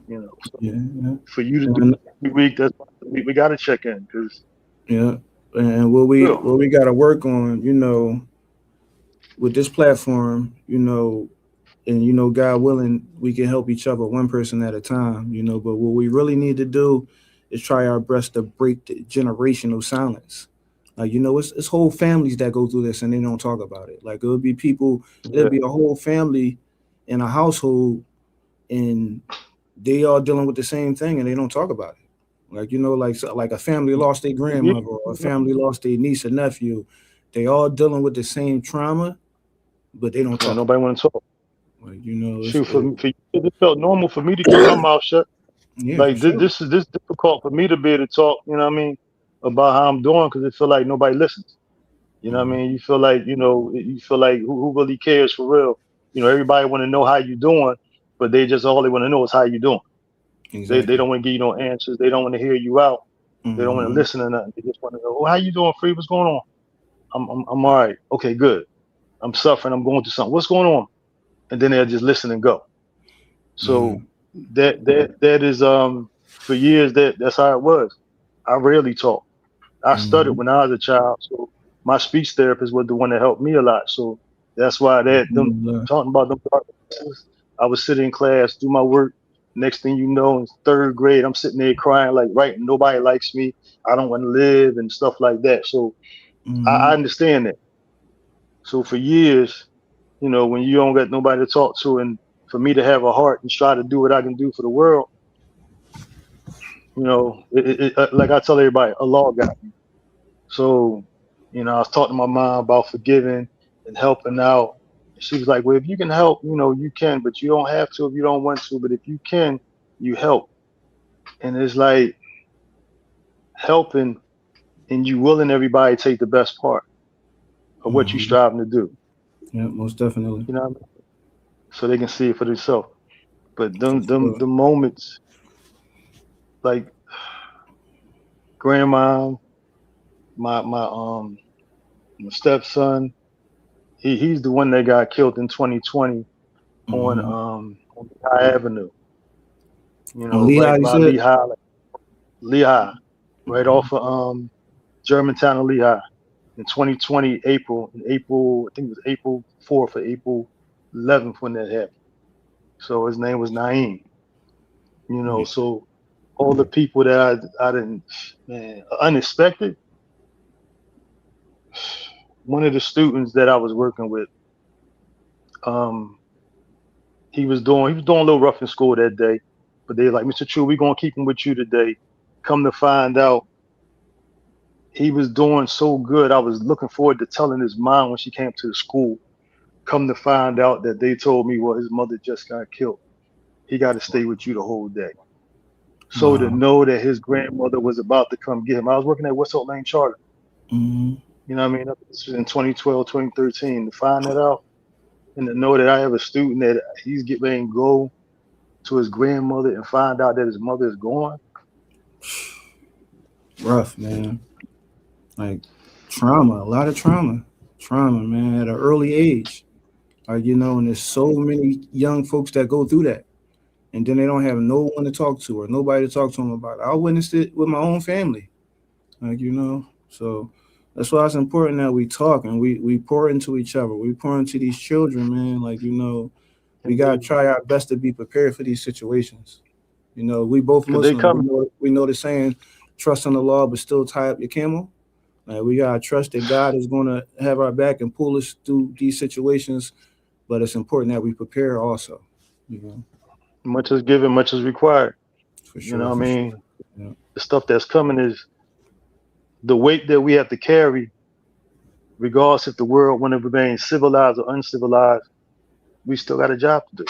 So Yeah. Yeah. for you to do And, that every week, that's why we gotta check in because yeah. And what we real. what we got to work on, with this platform, and God willing, we can help each other one person at a time, but what we really need to do is try our best to break the generational silence. It's whole families that go through this and they don't talk about it. Like it'll Yeah. be a whole family in a household, and they all dealing with the same thing and they don't talk about it. Like a family lost their Yeah. grandmother, or a family lost their niece or nephew. They all dealing with the same trauma, but they don't Yeah, talk nobody about want to talk. it. Shoot, for you, it felt normal for me to keep my mouth shut. Yeah, for Like sure. this difficult for me to be able to talk. You know what I mean about how I'm doing because it feel like nobody listens. You know what I Mhm. mean? You feel like who really cares for real? Everybody want to know how you doing, but they just all they want to know is how you doing. They Exactly. don't want to give you no answers. They don't want to hear you out. They don't want to Hmm. listen to nothing. They just want to know, oh, how you doing, Free? What's going on? I'm all right. Okay, good. I'm suffering. I'm going through something. What's going on? And then they'll just listen and go. Yeah. So that is for years that's how it was. I rarely talk. I studied Hmm. when I was a child, so my speech therapist was the one that helped me a lot. So that's why that them talking about them dark places, I was sitting in class, do my work. Next thing you know, in third grade, I'm sitting there crying like, right, nobody likes me. I don't want to live and stuff like that. So I Hmm. understand that. So for years, when you don't got nobody to talk to, and for me to have a heart and try to do what I can do for the world, like I tell everybody, Allah got me. So, I was talking to my mom about forgiving and helping out She was like, "Well, if you can help, you can, but you don't have to if you don't want to. But if you can, you help." And it's like helping, and you willing everybody to take the best part of what you Hmm. striving to do. Yeah, most definitely. You know what I mean? So they can see it for themselves. But For them sure. the moments like grandma, my stepson, he's the one that got killed in 2020 Hmm. on Lehigh Avenue. On Right Lehigh, you by said? Lehigh, Lehigh, right Hmm. off of Germantown and Lehigh in 2020 April, I think it was April 4th or April 11th when that happened. So his name was Naeem. Yeah. So all the people that I didn't, man, unexpected. One of the students that I was working with, um, he was doing a little rough in school that day, but they like, Mr. True, we're gonna keep him with you today. Come to find out, he was doing so good. I was looking forward to telling his mom when she came to the school. Come to find out that they told me, well, his mother just got killed. He got to stay with you the whole day. So to Wow. know that his grandmother was about to come get him, I was working at West Oak Lane Charter. Hmm. You know what I mean? This was in 2012, 2013. To find that out and to know that I have a student that he's getting ready to go to his grandmother and find out that his mother is gone. Rough, man. Like trauma, a lot of trauma, man, at an early age. And there's so many young folks that go through that, and then they don't have no one to talk to or nobody to talk to them about it. I witnessed it with my own family, So that's why it's important that we talk and we pour into each other. We pour into these children, man. We gotta Indeed. try our best to be prepared for these situations. We both Because they Muslim. We coming. know we know the saying, trust in the law, but still tie up your camel. We gotta trust that God is gonna have our back and pull us through these situations. But it's important that we prepare also. You know, Much is given, much is required. for You know sure, what I for mean? sure. Yeah. The stuff that's coming is the weight that we have to carry, regardless if the world want to remain civilized or uncivilized. We still got a job to do.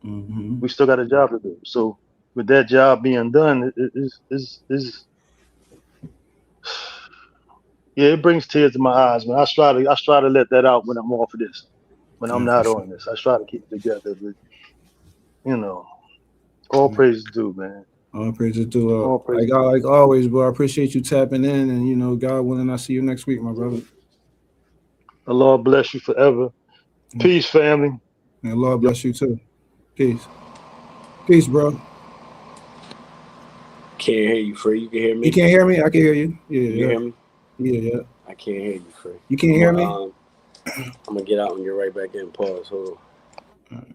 Hmm. We still got a job to do. So with that job being done, is yeah, it brings tears to my eyes, man. I try to let that out when I'm off of this, when I'm Yeah, for not sure. on this. I try to keep it together, but you know, all praise due, man. All praises to All praise like due. like always, bro. I appreciate you tapping in, and God willing, I see you next week, my brother. The Lord bless you forever. Yeah. Peace, family. And Lord bless you too. Peace, peace, bro. Can't hear you, Free. You can hear You me? can't hear me? I can hear you. Yeah, You can yeah, hear me? yeah. I can't hear you, Free. You can't hear me? I'm gonna get out and get right back in. Pause. Hold on.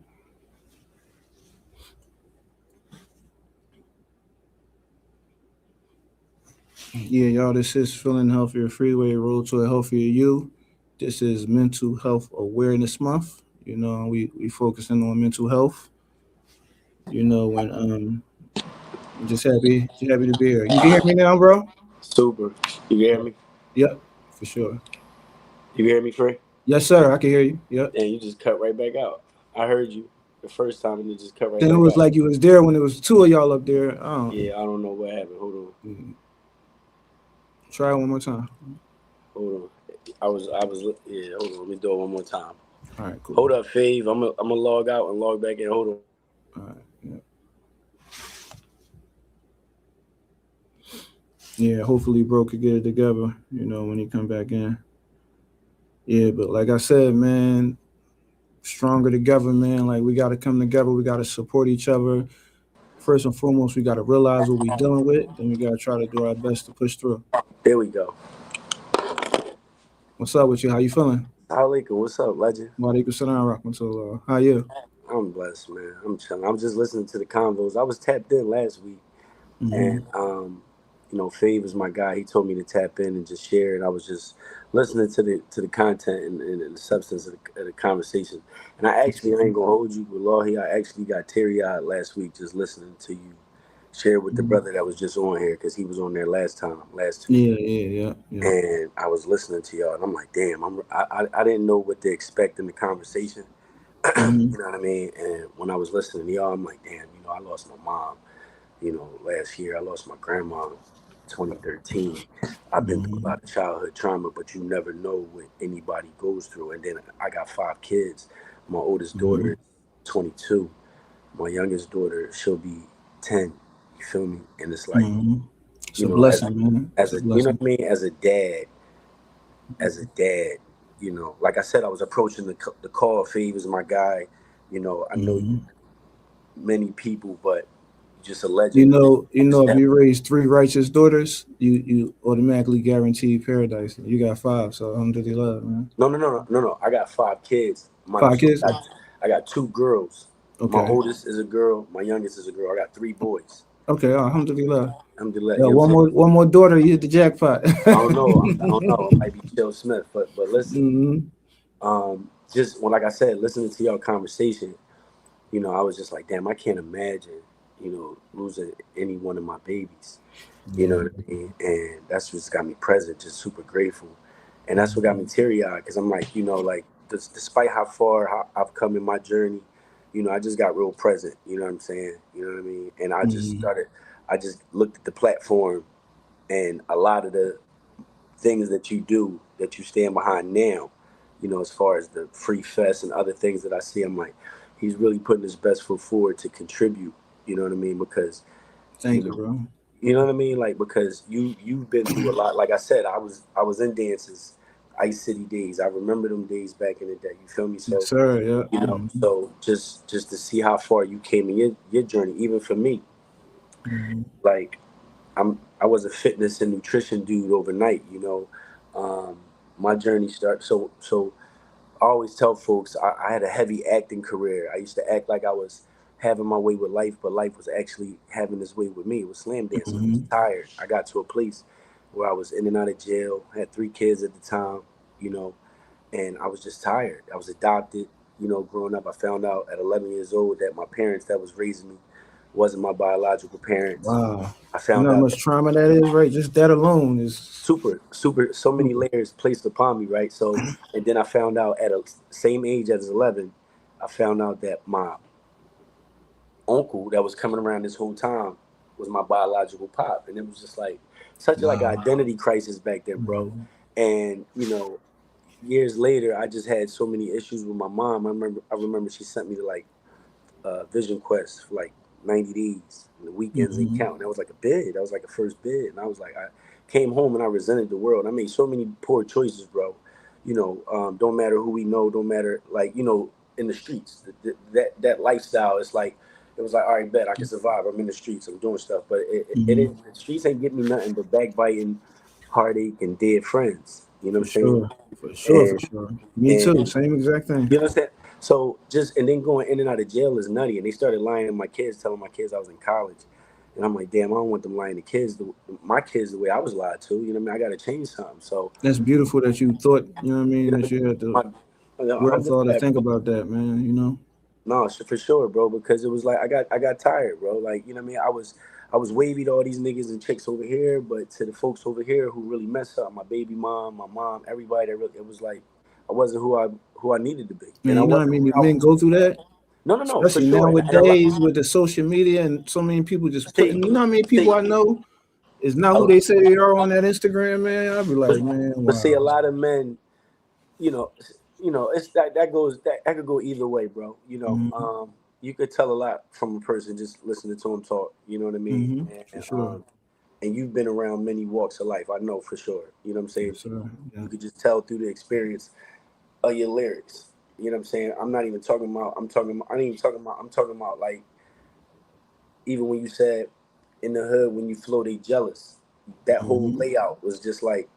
Yeah, y'all. This is feeling healthier. Freeway road to a healthier you. This is Mental Health Awareness Month. We focusing on mental health. When just happy to be here. You can hear me now, bro? Super. You can hear me? Yep, for sure. You can hear me, Free? Yes, sir. I can hear you. Yep. And you just cut right back out. I heard you the first time and you just cut right Then it back was out. like you was there when it was two of y'all up there. I don't. Yeah, I don't know what happened. Hold on. Try it one more time. Hold on. Yeah, hold on. Let me do it one more time. All right, cool. Hold up, Fave. I'm gonna log out and log back in. Hold on. All right. Yeah. Yeah. Hopefully, bro could get it together. When he come back in. Yeah, but like I said, man, stronger together, man. Like we got to come together. We got to support each other. First and foremost, we got to realize what we dealing with. Then we got to try to do our best to push through. There we go. What's up with you? How you feeling? Alaikum. What's up, legend? Walaikum salam rahmatullah. How you? I'm blessed, man. I'm chilling. I'm just listening to the convos. I was tapped in last week. Mm-hmm. And Fave is my guy. He told me to tap in and just share, and I was just listening to the content and the substance of the conversation. And I ain't gonna hold you, Wallahi. I actually got teary eyed last week just listening to you share with the brother that was just on here because he was on there last Tuesday. Yeah. And I was listening to y'all, and I'm like, damn, I didn't know what to expect in the conversation. Mm-hmm. You know what I mean? And when I was listening to y'all, I'm like, damn, I lost my mom. Last year I lost my grandma, 2013. I've been through a Mm-hmm. lot of childhood trauma, but you never know what anybody goes through. And then I got 5 kids. My oldest daughter Mm-hmm. is 22. My youngest daughter, she'll be 10. You feel me? And it's like, Mm-hmm. It's you a know, blessing, man. It's as a a you know blessing. what I mean, as a dad, like I said, I was approaching the call. Fave is my guy. I know Mm-hmm. many people, but just a legend. You know, if Step. you raise 3 righteous daughters, you automatically guarantee paradise. You got 5, so alhamdulillah, man. No, no, no, no, no, no. I got 5 kids. Five kids? I got 2 girls. My Okay. oldest is a girl. My youngest is a girl. I got 3 boys. Okay, alhamdulillah. Alhamdulillah. You Yeah, know what I'm saying? one more daughter, you hit the jackpot. I don't know. I don't know. It might be Chill Smith, but listen. Mm-hmm. Just when, like I said, listening to your conversation, I was just like, damn, I can't imagine, losing any one of my babies. You know Yeah. what I mean? And that's what's got me present, just super grateful. And that's what got me teary eyed because I'm like, like, despite how I've come in my journey, I just got real present. You know what I'm saying? You know what I mean? And Mm-hmm. I just looked at the platform and a lot of the things that you do that you stand behind now, as far as the free fest and other things that I see, I'm like, he's really putting his best foot forward to contribute. You know what I mean? Because you Thank you, know, bro. you know what I mean? Like because you've been through a lot. Like I said, I was in dances, Ice City days. I remember them days back in the day. You feel me? Yes, So sir. Yeah. Mm-hmm. so just to see how far you came in your journey, even for me, Mm-hmm. like I was a fitness and nutrition dude overnight. My journey started. So I always tell folks I had a heavy acting career. I used to act like I was having my way with life, but life was actually having its way with me. It was slam dancing. I was Mm-hmm. tired. I got to a place where I was in and out of jail, had 3 kids at the time, you know, and I was just tired. I was adopted, growing up. I found out at 11 years old that my parents that was raising me wasn't my biological parents. Wow. I You found know how out much that trauma that is, right? Just that alone is super, so many super. layers placed upon me, right? So, and then I found out at a same age as 11, I found out that my uncle that was coming around this whole time was my biological pop, and it was just like such like an Wow. identity crisis back then, bro. Mm-hmm. And years later, I just had so many issues with my mom. I remember she sent me to like Vision Quest for like 90 days. And the weekends ain't Mm-hmm. count. That was like a bid. That was like a first bid. And I was like, I came home and I resented the world. I made so many poor choices, bro. Don't matter who we know, don't matter, like, in the streets. That lifestyle is like, it was like, all right, bet I can survive. I'm in the streets, I'm doing stuff. But Mm-hmm. the streets ain't getting me nothing but backbiting, heartache, and dead friends. You know For what I'm saying? sure. For sure. For And, sure. Me too. and Same exact thing. you understand? So just and then going in and out of jail is nutty. And they started lying to my kids, telling my kids I was in college. And I'm like, damn, I don't want them lying to my kids the way I was lied to. You know what I mean? I got to change something. So, That's beautiful that you thought, you know what I mean, you that you had know, the wherewithal to alhamdulillah, think bro. about that, man, you know? No, for sure, bro. Because it was like I got tired, bro. Like, you know what I mean? I was wavy to all these niggas and chicks over here, but to the folks over here who really messed up, my baby mom, my mom, everybody that really, it was like I wasn't who I needed to be, Man, and I you know how wasn't who many I men was. go through that? No, for Especially sure. And a lot, nowadays with the social media and so many people just see, putting, you know how many people see, I know is not who a, they say they are on that Instagram, man. I'll be but, like, man, but see, a wow. lot of men, you know, it's that could go either way, bro. Mm-hmm. You could tell a lot from a person just listening to him talk. You know what I mean? Mm-hmm. For And sure. and you've been around many walks of life. I know for sure. You know what I'm saying? Yes, sir. You Yeah. could just tell through the experience of your lyrics. You know what I'm saying? I'm not even talking about. I'm talking. About, I ain't even talking about. I'm talking about like even when you said in the hood when you flow they jealous. That whole Mm-hmm. layout was just like,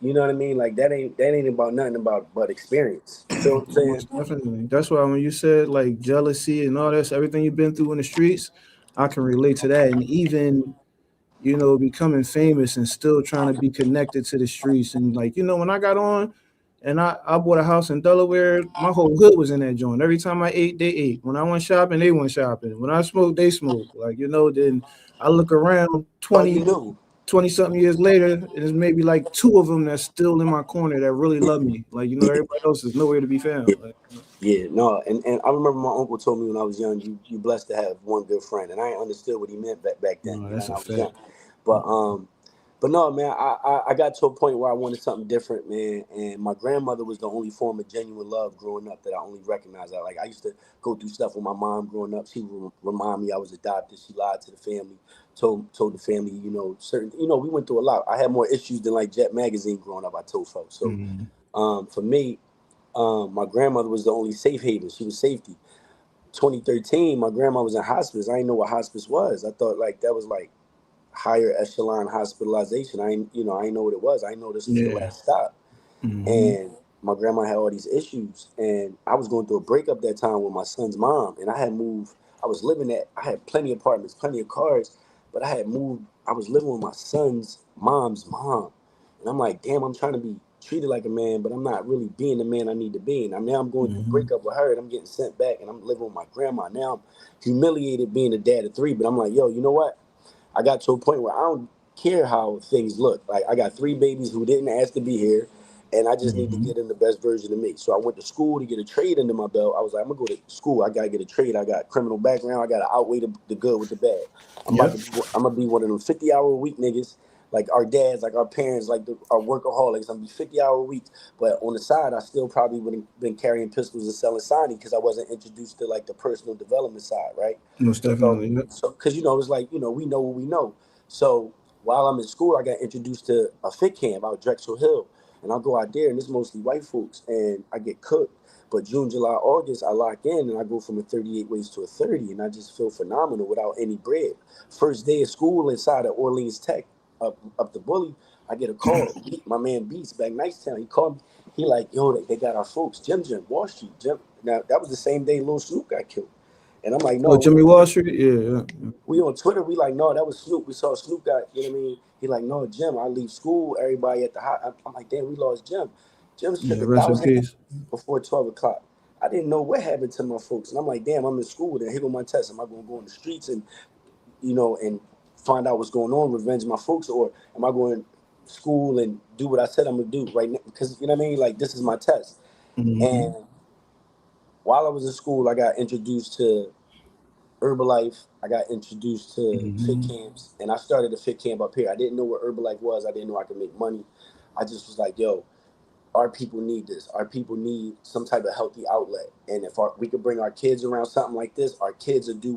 you know what I mean? Like that ain't about nothing about but experience. You feel what I'm saying? Most definitely. That's why when you said like jealousy and all this, everything you've been through in the streets, I can relate to that. And even, becoming famous and still trying to be connected to the streets. And like, when I got on And I bought a house in Delaware. My whole hood was in that joint. Every time I ate, they ate. When I went shopping, they went shopping. When I smoked, they smoked. Like, then I look around Oh, you knew. 20 something years later, and there's maybe like two of them that's still in my corner that really love me. Like, everybody else is nowhere to be found. Like, Yeah, no, and I remember my uncle told me when I was young, you blessed to have one good friend, and I ain't understood what he meant back then, no, you know, that's when a I was young. fact. But no, man, I got to a point where I wanted something different, man, and my grandmother was the only form of genuine love growing up that I only recognized. I used to go through stuff with my mom growing up. She would remind me I was adopted. She lied to the family, told the family, certain, we went through a lot. I had more issues than like Jet Magazine growing up. I told folks. So, Mhm. for me. My grandmother was the only safe haven. She was safety. 2013, my grandma was in hospice. I didn't know what hospice was. I thought like that was like higher echelon hospitalization. I didn't know what it was. I didn't know this was the Yeah. last stop. Hmm. And my grandma had all these issues, and I was going through a breakup that time with my son's mom, and I had moved. I was living at. I had plenty of apartments, plenty of cars, but I had moved. I was living with my son's mom's mom, and I'm like, damn, I'm trying to be treated like a man, but I'm not really being the man I need to be. And now I'm going through Hmm. breakup with her, and I'm getting sent back, and I'm living with my grandma. Now I'm humiliated being a dad of three, but I'm like, yo, you know what? I got to a point where I don't care how things look. Like I got three babies who didn't ask to be here, and I just need to Hmm. get them the best version of me. So I went to school to get a trade under my belt. I was like, I'm gonna go to school. I gotta get a trade. I got criminal background. I gotta outweigh the good with the bad. Yep. I'm gonna be one of them 50-hour a week niggas. Like our dads, like our parents, like our workaholics. I'm gonna be 50-hour weeks, but on the side, I still probably would have been carrying pistols and selling signing because I wasn't introduced to like the personal development side, right? Most So, definitely. Yep. because it's like we know what we know. So while I'm in school, I got introduced to a fit camp out Drexel Hill, and I'll go out there, and it's mostly white folks, and I get cooked. But June, July, August, I lock in, and I go from a 38 waist to a 30, and I just feel phenomenal without any bread. First day of school inside of Orleans Tech, up the bully, I get a call. My man Beats back Nicetown, he called me. He like, yo, they got our folks, Jim, Wall Street, Jim. Now that was the same day Lil Snoop got killed. And I'm like, Oh, no, Jimmy Wall Street. Yeah. Yeah. we on Twitter. We like, no, that was Snoop. We saw Snoop got, you know what I mean? He like, no, Jim, I leave school. Everybody at the hot. I'm like, damn, we lost Jim. Jim spent Yeah. a Rest in thousand peace. before 12 o'clock. I didn't know what happened to my folks. And I'm like, damn, I'm in school. Then here go my test. Am I going to go in the streets and, and find out what's going on, revenge my folks? Or am I going to school and do what I said I'm going to do right now? Because, you know what I mean? Like, this is my test. Hmm. And while I was in school, I got introduced to Herbalife. I got introduced to fit Hmm. camps, and I started a fit camp up here. I didn't know what Herbalife was. I didn't know I could make money. I just was like, yo, our people need this. Our people need some type of healthy outlet. And if we could bring our kids around something like this, our kids will do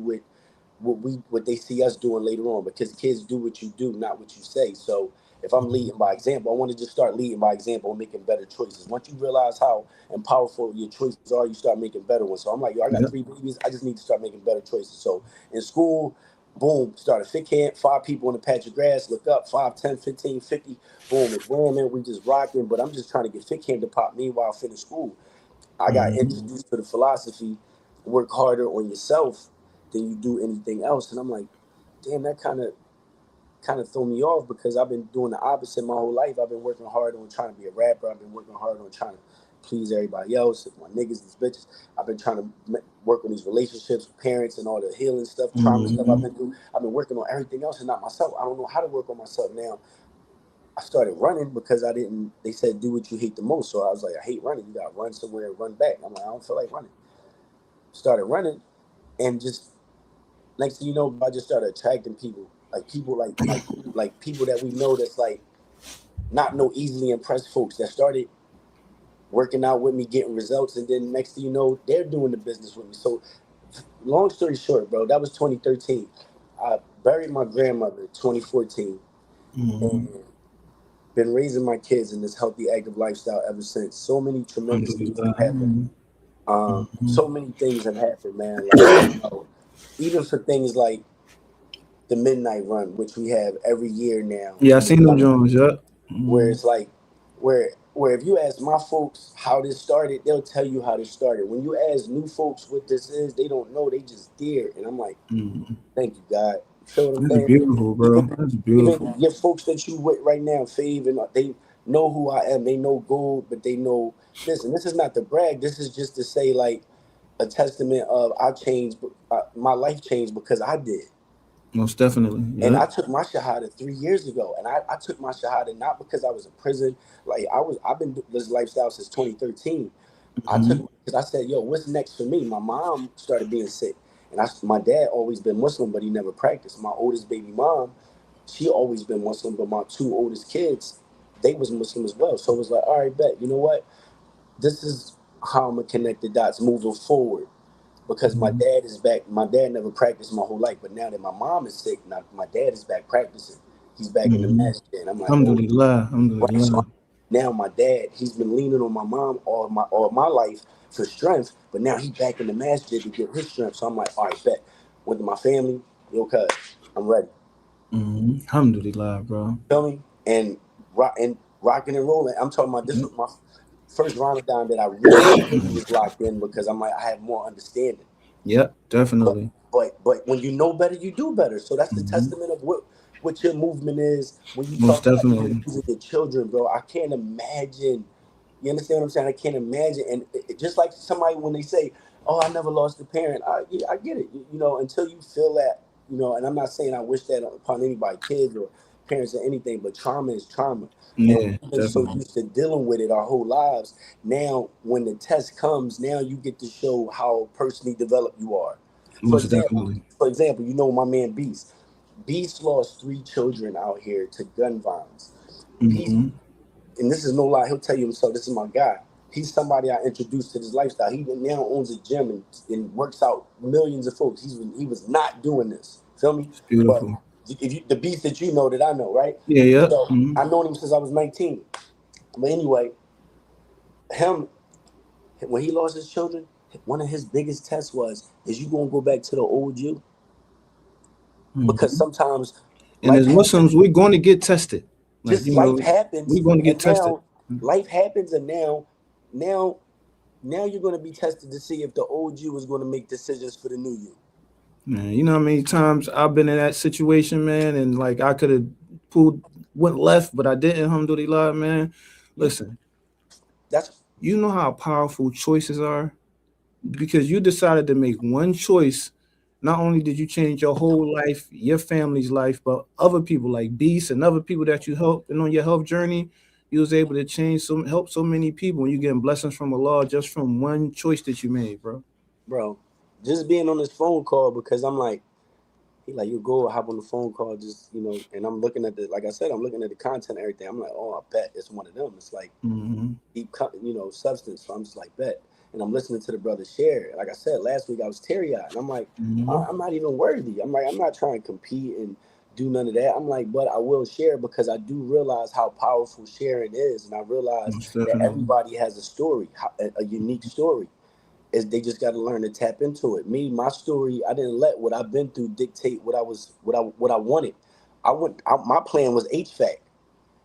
what they see us doing later on, because kids do what you do, not what you say. So if I'm leading by example, I want to just start leading by example and making better choices. Once you realize how and powerful your choices are, you start making better ones. So I'm like, yo, I got Yep. three babies. I just need to start making better choices. So in school, boom, start a fit camp, 5 people in a patch of grass, look up, 5, 10, 15, 50, boom, it's ramming, we just rocking. But I'm just trying to get fit camp to pop. Meanwhile, finish school. I got Hmm. introduced to the philosophy, work harder on yourself than you do anything else. And I'm like, damn, that kind of threw me off, because I've been doing the opposite my whole life. I've been working hard on trying to be a rapper. I've been working hard on trying to please everybody else, my niggas, these bitches. I've been trying to work on these relationships with parents and all the healing stuff, trauma stuff I've Hmm. been through. I've been working on everything else and not myself. I don't know how to work on myself now. I started running because I didn't. They said do what you hate the most, so I was like, I hate running. You got to run somewhere and run back. I'm like, I don't feel like running. Started running, and just next thing you know, I just started attracting people like people that we know that's like not no easily impressed folks that started working out with me, getting results, and then next thing you know, they're doing the business with me. So, long story short, bro, that was 2013. I buried my grandmother in 2014, Hmm. and been raising my kids in this healthy, active lifestyle ever since. So many tremendous things have happened. Hmm. So many things have happened, man. Like, even for things like the midnight run, which we have every year now Yeah, I in the seen them summer, Jones. Yep. where Hmm. it's like where if you ask my folks how this started, they'll tell you how this started. When you ask new folks what this is, they don't know. They just there, and I'm like, Hmm. thank you, God. You feel what I'm That's saying? beautiful, bro. Even That's even beautiful. your folks that you with right now, Fave, and they know who I am. They know gold, but they know this. And this is not to brag. This is just to say, like, a testament of I changed, my life changed because I did. Most definitely. And Yeah. I took my shahada 3 years ago, and I took my shahada not because I was in prison. Like I've been this lifestyle since 2013. I took Hmm. because I said, "Yo, what's next for me?" My mom started being sick, and my dad always been Muslim, but he never practiced. My oldest baby mom, she always been Muslim, but my two oldest kids, they was Muslim as well. So it was like, all right, bet. You know what? This is how I'm gonna connect the dots moving forward because my Hmm. dad is back. My dad never practiced my whole life, but now that my mom is sick, now my dad is back practicing. He's back in the Hmm. masjid, and I'm like, oh, Alhamdulillah. right. So Alhamdulillah. now my dad, he's been leaning on my mom all my life for strength, but now he's back in the masjid to get his strength. So I'm like, all right, bet. With my family, yo, cuz I'm ready. Hmm. Alhamdulillah, bro. Feel me? And rocking and rolling. I'm talking about this Yep. was my first Ramadan that I really was locked in because I'm like I have more understanding. Yep. But Definitely. but when you know better, you do better. So that's the Hmm. testament of what your movement is. When you Most talk about even definitely. using your children, bro, I can't imagine. You understand what I'm saying? I can't imagine. And just like somebody when they say, "Oh, I never lost a parent," yeah, I get it. You know, until you feel that, and I'm not saying I wish that upon anybody, kids or parents or anything, but trauma is trauma. And Yeah. we've been so Definitely. used to dealing with it our whole lives. Now, when the test comes, now you get to show how personally developed you are. For Most example, definitely. you know my man Beast. Beast lost three children out here to gun violence. Beast, Hmm. and this is no lie, he'll tell you himself, this is my guy. He's somebody I introduced to this lifestyle. He now owns a gym and works out millions of folks. He was not doing this. Feel me? It's But beautiful. if you, the Beast that you know that I know, right? Yeah. Yep. So Hmm. I've known him since I was 19. But anyway, him when he lost his children, one of his biggest tests was, is you gonna go back to the old you? Because Hmm. sometimes And life as happens, Muslims, we're going to get tested. Like, just life we're happens, going to get and tested. now life happens, and now, now you're going to be tested to see if the old you is going to make decisions for the new you. Man, you know how many times I've been in that situation, man, and like I could have pulled went left, but I didn't. Alhamdulillah, man. You Listen, that's you know how powerful choices are because you decided to make one choice. Not only did you change your whole life, your family's life, but other people like Beast and other people that you helped and on your health journey, you was able to help so many people, and you getting blessings from Allah just from one choice that you made, bro. bro. Just being on this phone call because I'm like, he like you go hop on the phone call, just and I'm looking at the like I said, I'm looking at the content and everything. I'm like, oh, I bet it's one of them. It's like Hmm. deep, substance. So I'm just like, bet. And I'm listening to the brother share. Like I said, last week I was teary eyed. And I'm like, Hmm. I'm not even worthy. I'm like, I'm not trying to compete and do none of that. I'm like, but I will share because I do realize how powerful sharing is. And I realize Most that definitely. everybody has a story, a unique story. Is they just got to learn to tap into it. Me, my story, I didn't let what I've been through dictate what I wanted. My plan was HVAC.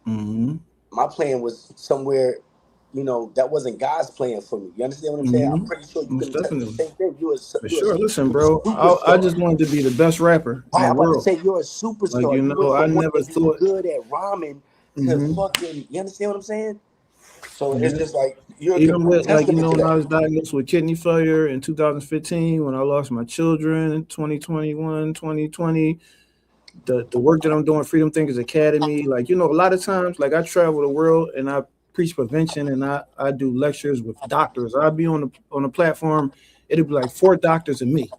Hmm. My plan was somewhere, that wasn't God's plan for me. You understand what I'm saying? I'm Hmm. pretty sure you Most can attest to the definitely. same thing. For sure. Listen, You're a bro, I superstar. just wanted to be the best rapper in Right, the I'm about to world. say you're a Like, superstar. You went I from wanting never to be thought. good at ramen to Hmm. fucking. You understand what I'm saying? So it's Yeah. just like you're a Even complete with, like, testament to when I that. was diagnosed with kidney failure in 2015, when I lost my children in 2021, 2020, the work that I'm doing, Freedom Thinkers Academy, like, a lot of times, like, I travel the world and I preach prevention and I do lectures with doctors. I'll be on the platform, it'll be like four doctors and me.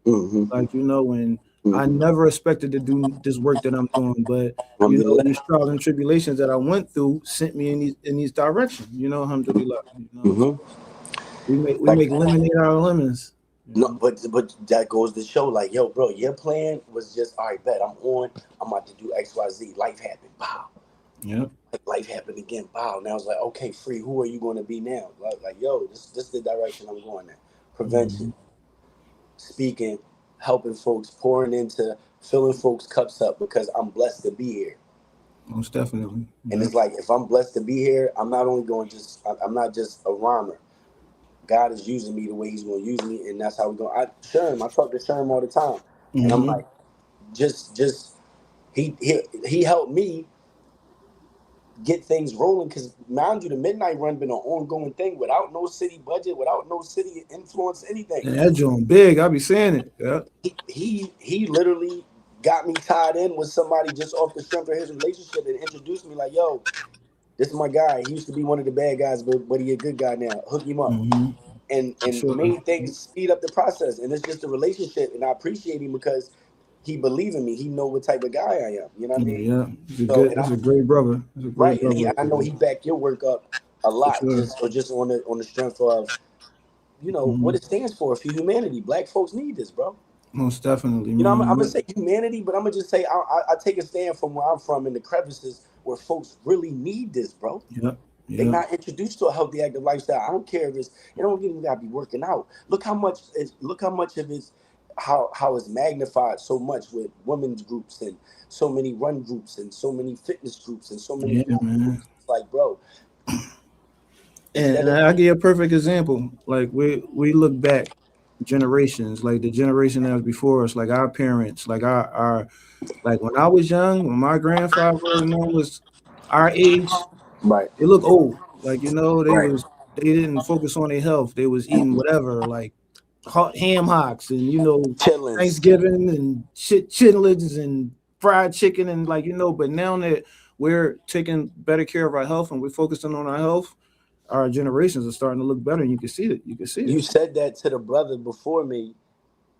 Mm-hmm. Like, and I Mm-hmm. never expected to do this work that I'm doing, but Alhamdulillah. these trials and tribulations that I went through sent me in these directions. Alhamdulillah. Mm-hmm. We make Like lemonade out of lemons. You no, know, but that goes to show, like, yo, bro, your plan was just all right. Bet I'm on. I'm about to do X, Y, Z. Life happened. Wow. yeah. Like life happened again. Wow. Now it's like, okay, free. Who are you going to be now? Like, yo, this is the direction I'm going at. Prevention, Hmm. speaking, helping folks, pouring into, filling folks' cups up because I'm blessed to be here. Most definitely. And Yeah. it's like, if I'm blessed to be here, I'm not only going I'm not just a rhymer. God is using me the way He's going to use me, and that's how we're going. I talk to Sherm all the time, and I'm Hmm. like, just he helped me get things rolling. Because mind you, the Midnight Run been an ongoing thing without no city budget, without no city influence, anything. And that joint big. I be saying it. Yeah. He literally got me tied in with somebody just off the strength of his relationship and introduced me like, yo, this is my guy. He used to be one of the bad guys, but he a good guy now. Hook him up. Mm-hmm. For And sure. made things speed up the process. And it's just a relationship. And I appreciate him because he believe in me. He know what type of guy I am. You know what I Yeah, mean? yeah. He's a So good. and He's a I'm great brother. He's a great right. And brother right I know there. he back your work up a For lot, sure. just on the strength of, Mm-hmm. what it stands for humanity. Black folks need this, bro. Most definitely, I'm gonna man. say humanity, but I'm gonna just say I take a stand from where I'm from in the crevices where folks really need this, bro. Yep. They Yep. not introduced to a healthy active lifestyle. I don't care if it's it don't even gotta be working out. Look how much of it's how it's magnified so much with women's groups and so many run groups and so many fitness groups and so many Yeah, yoga man. groups. It's like, bro, And instead of I give you a perfect example. Like we look back generations, like the generation that was before us, like our parents, like our like when I was young, when my grandfather was our age, right, they look old. Like right, they didn't focus on their health. They was eating whatever, like hot ham hocks and chillings. Thanksgiving and chitlins and fried chicken and but now that we're taking better care of our health and we're focusing on our health, our generations are starting to look better, and you can see it. You can see it. You said that to the brother before me,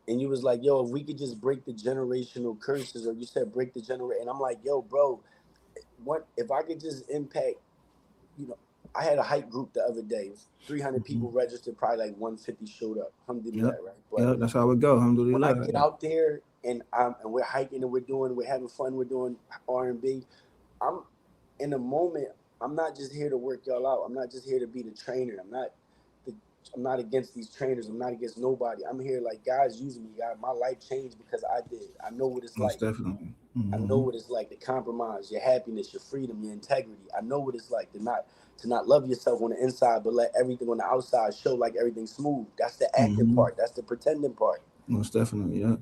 and you was like, "Yo, if we could just break the generational curses," or you said break the generation, and I'm like, "Yo, bro, what if I could just impact?" You know, I had a hike group the other day. 300 Mhm. people registered, probably like 150 showed up. Yep. Alhamdulillah, right? But Yep. That's how it go. when I Alhamdulillah. get out there and we're hiking and we're having fun, we're doing R&B. I'm in a moment. I'm not just here to work y'all out. I'm not just here to be the trainer. The, I'm not against these trainers. I'm not against nobody. I'm here like guys using me. God, my life changed because I did. I know what it's Most like. definitely. I know Hmm. what it's like to compromise your happiness, your freedom, your integrity. I know what it's like to not love yourself on the inside, but let everything on the outside show like everything's smooth. That's the acting Hmm. part. That's the pretending part. Most definitely. Yeah.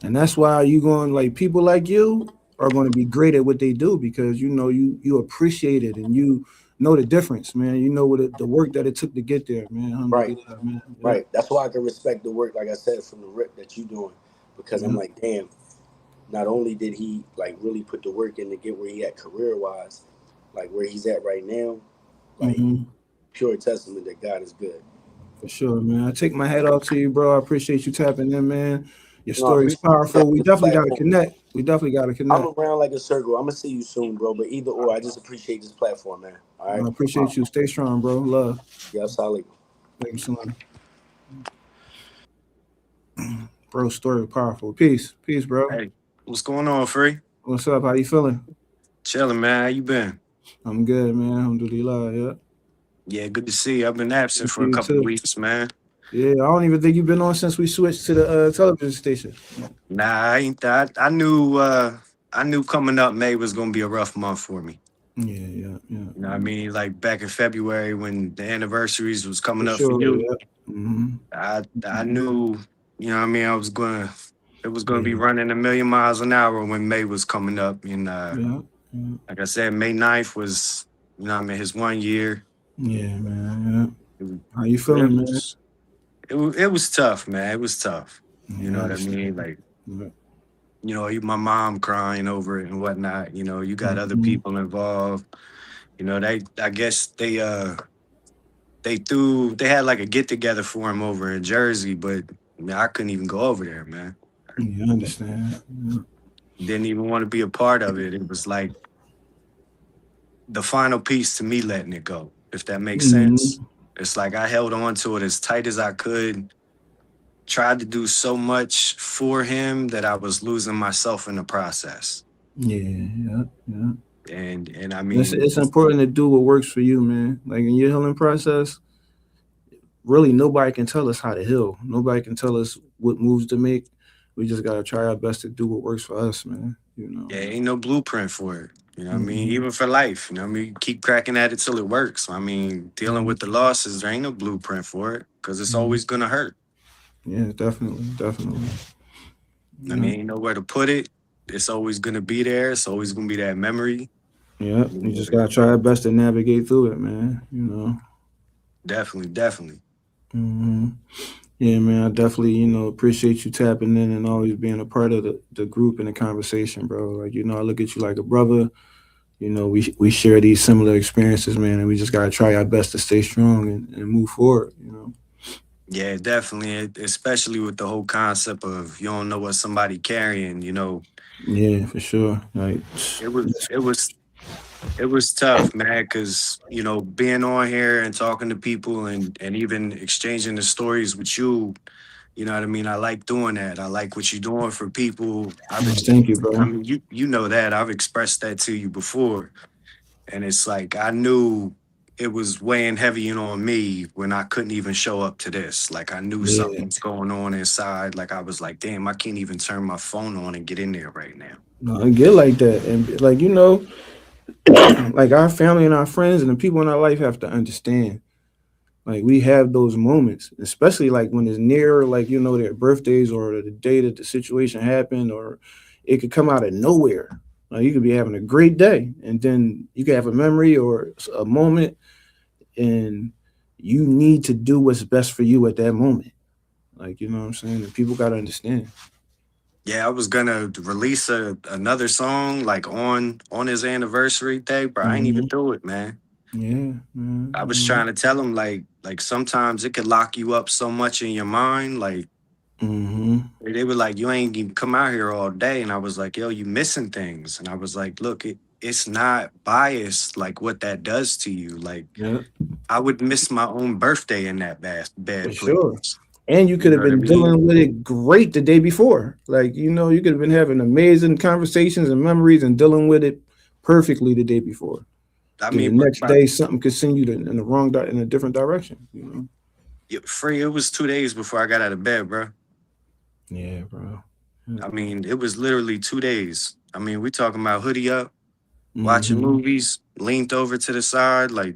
And that's why you going like people like you are going to be great at what they do because you appreciate it and you know the difference, man. You know what the work that it took to get there, man. Right, Alhamdulillah, man. Yeah. right. That's why I can respect the work, like I said, from the rip that you doing, because I'm Yeah. like, damn. Not only did he like really put the work in to get where he at career wise, like where he's at right now, like Hmm. pure testament that God is good. For sure, man. I take my hat off to you, bro. I appreciate you tapping in, man. Your No, I story's appreciate you coming powerful. We to the definitely got to platform. connect. We definitely got to I'm connect. around like a circle. I'm gonna see you soon, bro. But either or, I just appreciate this platform, man. All right. I appreciate you. Stay strong, bro. Love. Yeah, solid. Thank you so much. Bro, story powerful. Peace. Peace, bro. Hey, what's going on, Free? What's up? How you feeling? Chilling, man. How you been? I'm good, man. Alhamdulillah. Yeah. Yeah, good to see you. I've been absent Good to for see a you couple too. weeks, man. Yeah, I don't even think you've been on since we switched to the television station. Nah, I ain't that. I knew coming up May was gonna be a rough month for me. Yeah, yeah, yeah. You know what I mean? Like back in February when the anniversaries was For coming up for sure. you, Yeah. Hmm. I knew, you know what I mean, it was gonna be Yeah. running a million miles an hour when May was coming up. And Yeah. Yeah. like I said, May 9th was, you know what I mean, his 1 year. Yeah, man. Yeah. It, was- How you it feeling, man? was it was tough, man. It was tough. You Yeah, know I what I mean? understand. Like, Yeah. my mom crying over it and whatnot. You got other Hmm. people involved. I guess they had like a get together for him over in Jersey, but I couldn't even go over there, man. Yeah, I understand. Yeah. Didn't even want to be a part of it. It was like the final piece to me letting it go, if that makes sense. Hmm. It's like I held on to it as tight as I could, tried to do so much for him that I was losing myself in the process. Yeah, yeah, yeah. And I It's mean, important to do what works for you, man. Like in your healing process, really nobody can tell us how to heal. Nobody can tell us what moves to make. We just gotta try our best to do what works for us, man. yeah, ain't no blueprint for it. You know what I mean? Hmm. Even for life, you know what I mean? Keep cracking at it till it works. I mean, dealing Hmm. with the losses, there ain't no blueprint for it because it's Hmm. always gonna hurt. Yeah, definitely, definitely. I Yeah. mean, ain't nowhere to put it. It's always gonna be there. It's always gonna be that memory. Yeah, you just gotta try your best to navigate through it, man. You know. Definitely, definitely. Hmm. Yeah, man. I definitely, appreciate you tapping in and always being a part of the group and the conversation, bro. Like, I look at you like a brother. We share these similar experiences, man, and we just gotta try our best to stay strong and move forward. Yeah, definitely. Especially with the whole concept of you don't know what somebody carrying. Yeah, for sure. Like, It was it was it was tough, man, because being on here and talking to people and even exchanging the stories with you. You know what I mean? I like doing that. I like what you're doing for people. thank you, I bro. mean, you know that. I've expressed that to you before. And it's like I knew it was weighing heavy on me when I couldn't even show up to this. Like I knew Yeah, something was going on inside. Like I was like, damn, I can't even turn my phone on and get in there right now. no, I get like that, and like like our family and our friends and the people in our life have to understand. Like we have those moments, especially like when it's near, like their birthdays or the day that the situation happened, or it could come out of nowhere. Like you could be having a great day, and then you could have a memory or a moment, and you need to do what's best for you at that moment. Like you know what I'm saying, and people gotta understand. Yeah, I was gonna release another song like on his anniversary day, but I ain't even Hmm. do it, man. Yeah, I was trying to tell him like sometimes it could lock you up so much in your mind. Like hmm. they were like, you ain't even come out here all day. And I was like, yo, you missing things. And I was like, look, it's not biased like what that does to you. Like Yeah, I would miss my own birthday in that bad for place. sure. And you You could know have what I been mean? dealing with it great the day before. Like, you could have been having amazing conversations and memories and dealing with it perfectly the day before. I Then the mean, next day, something could send you in the in a different direction. free, it was 2 days before I got out of bed, bro. Yeah, bro. I mean, it was literally 2 days. I mean, we talking about hoodie up, watching Mm-hmm. movies, leaned over to the side, like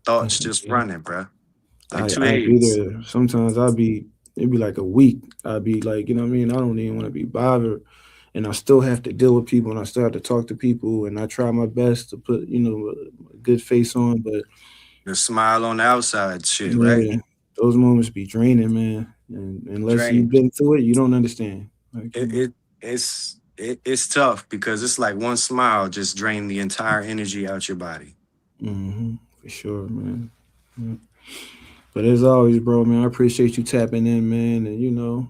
thoughts just Yeah. running, bro. Like two I'll be days. there. Sometimes it'd be like a week. I'd be like, you know what I mean? I don't even want to be bothered. And I still have to deal with people and I still have to talk to people and I try my best to put, a good face on. But The smile on the outside shit, right? yeah, those moments be draining, man. And unless you've Drain. been through it, you don't understand. Like, It's tough because it's like one smile just drained the entire energy out your body. for sure, man. Yeah. But as always, bro, man, I appreciate you tapping in, man. And,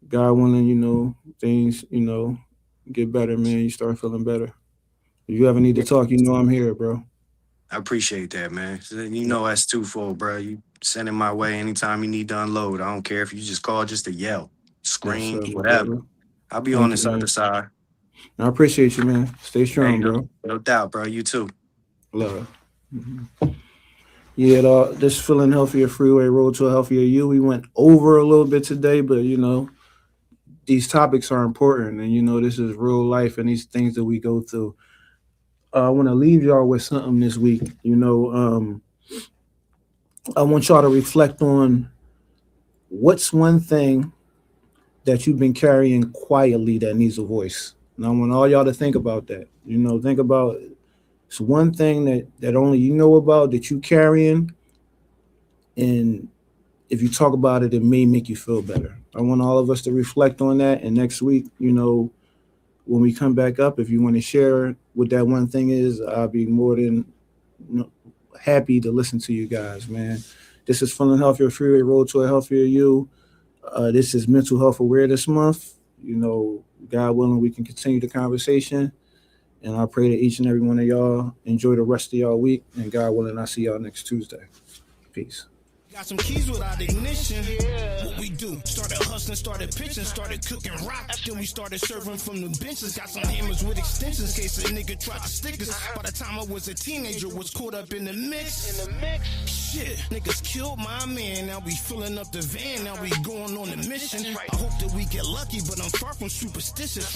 God willing, things, get better, man. You start feeling better. If you ever need to talk, I'm here, bro. I appreciate that, man. So, Yeah. that's twofold, bro. You send it my way anytime you need to unload. I don't care if you just call just to yell, Yes, scream, sir, my whatever. brother. I'll be on Thank you, this other man. side. I appreciate you, man. Stay Hey, strong, bro. no doubt, bro. You too. Love. Yeah, this feeling healthier freeway road to a healthier you. We went over a little bit today, but these topics are important, and this is real life and these things that we go through. I want to leave y'all with something this week. I want y'all to reflect on what's one thing that you've been carrying quietly that needs a voice. And I want all y'all to think about that. Think about it's one thing that only you know about that you carrying, and if you talk about it, it may make you feel better. I want all of us to reflect on that. And next week, when we come back up, if you want to share what that one thing is, I'll be more than happy to listen to you guys, man. This is Feeling Healthier Freeway Road to a Healthier You. This is Mental Health Awareness Month. God willing, we can continue the conversation. And I pray that each and every one of y'all enjoy the rest of y'all week. And God willing, I'll see y'all next Tuesday. Peace. Got some keys without ignition. What we do? Started hustling, started pitching, started cooking rock. Then we started serving from the benches. Got some hammers with extensions, case a nigga tried to stick us. By the time I was a teenager, was caught up in the mix. Shit, niggas killed my man. Now we filling up the van. Now we going on a mission. I hope that we get lucky, but I'm far from superstitious.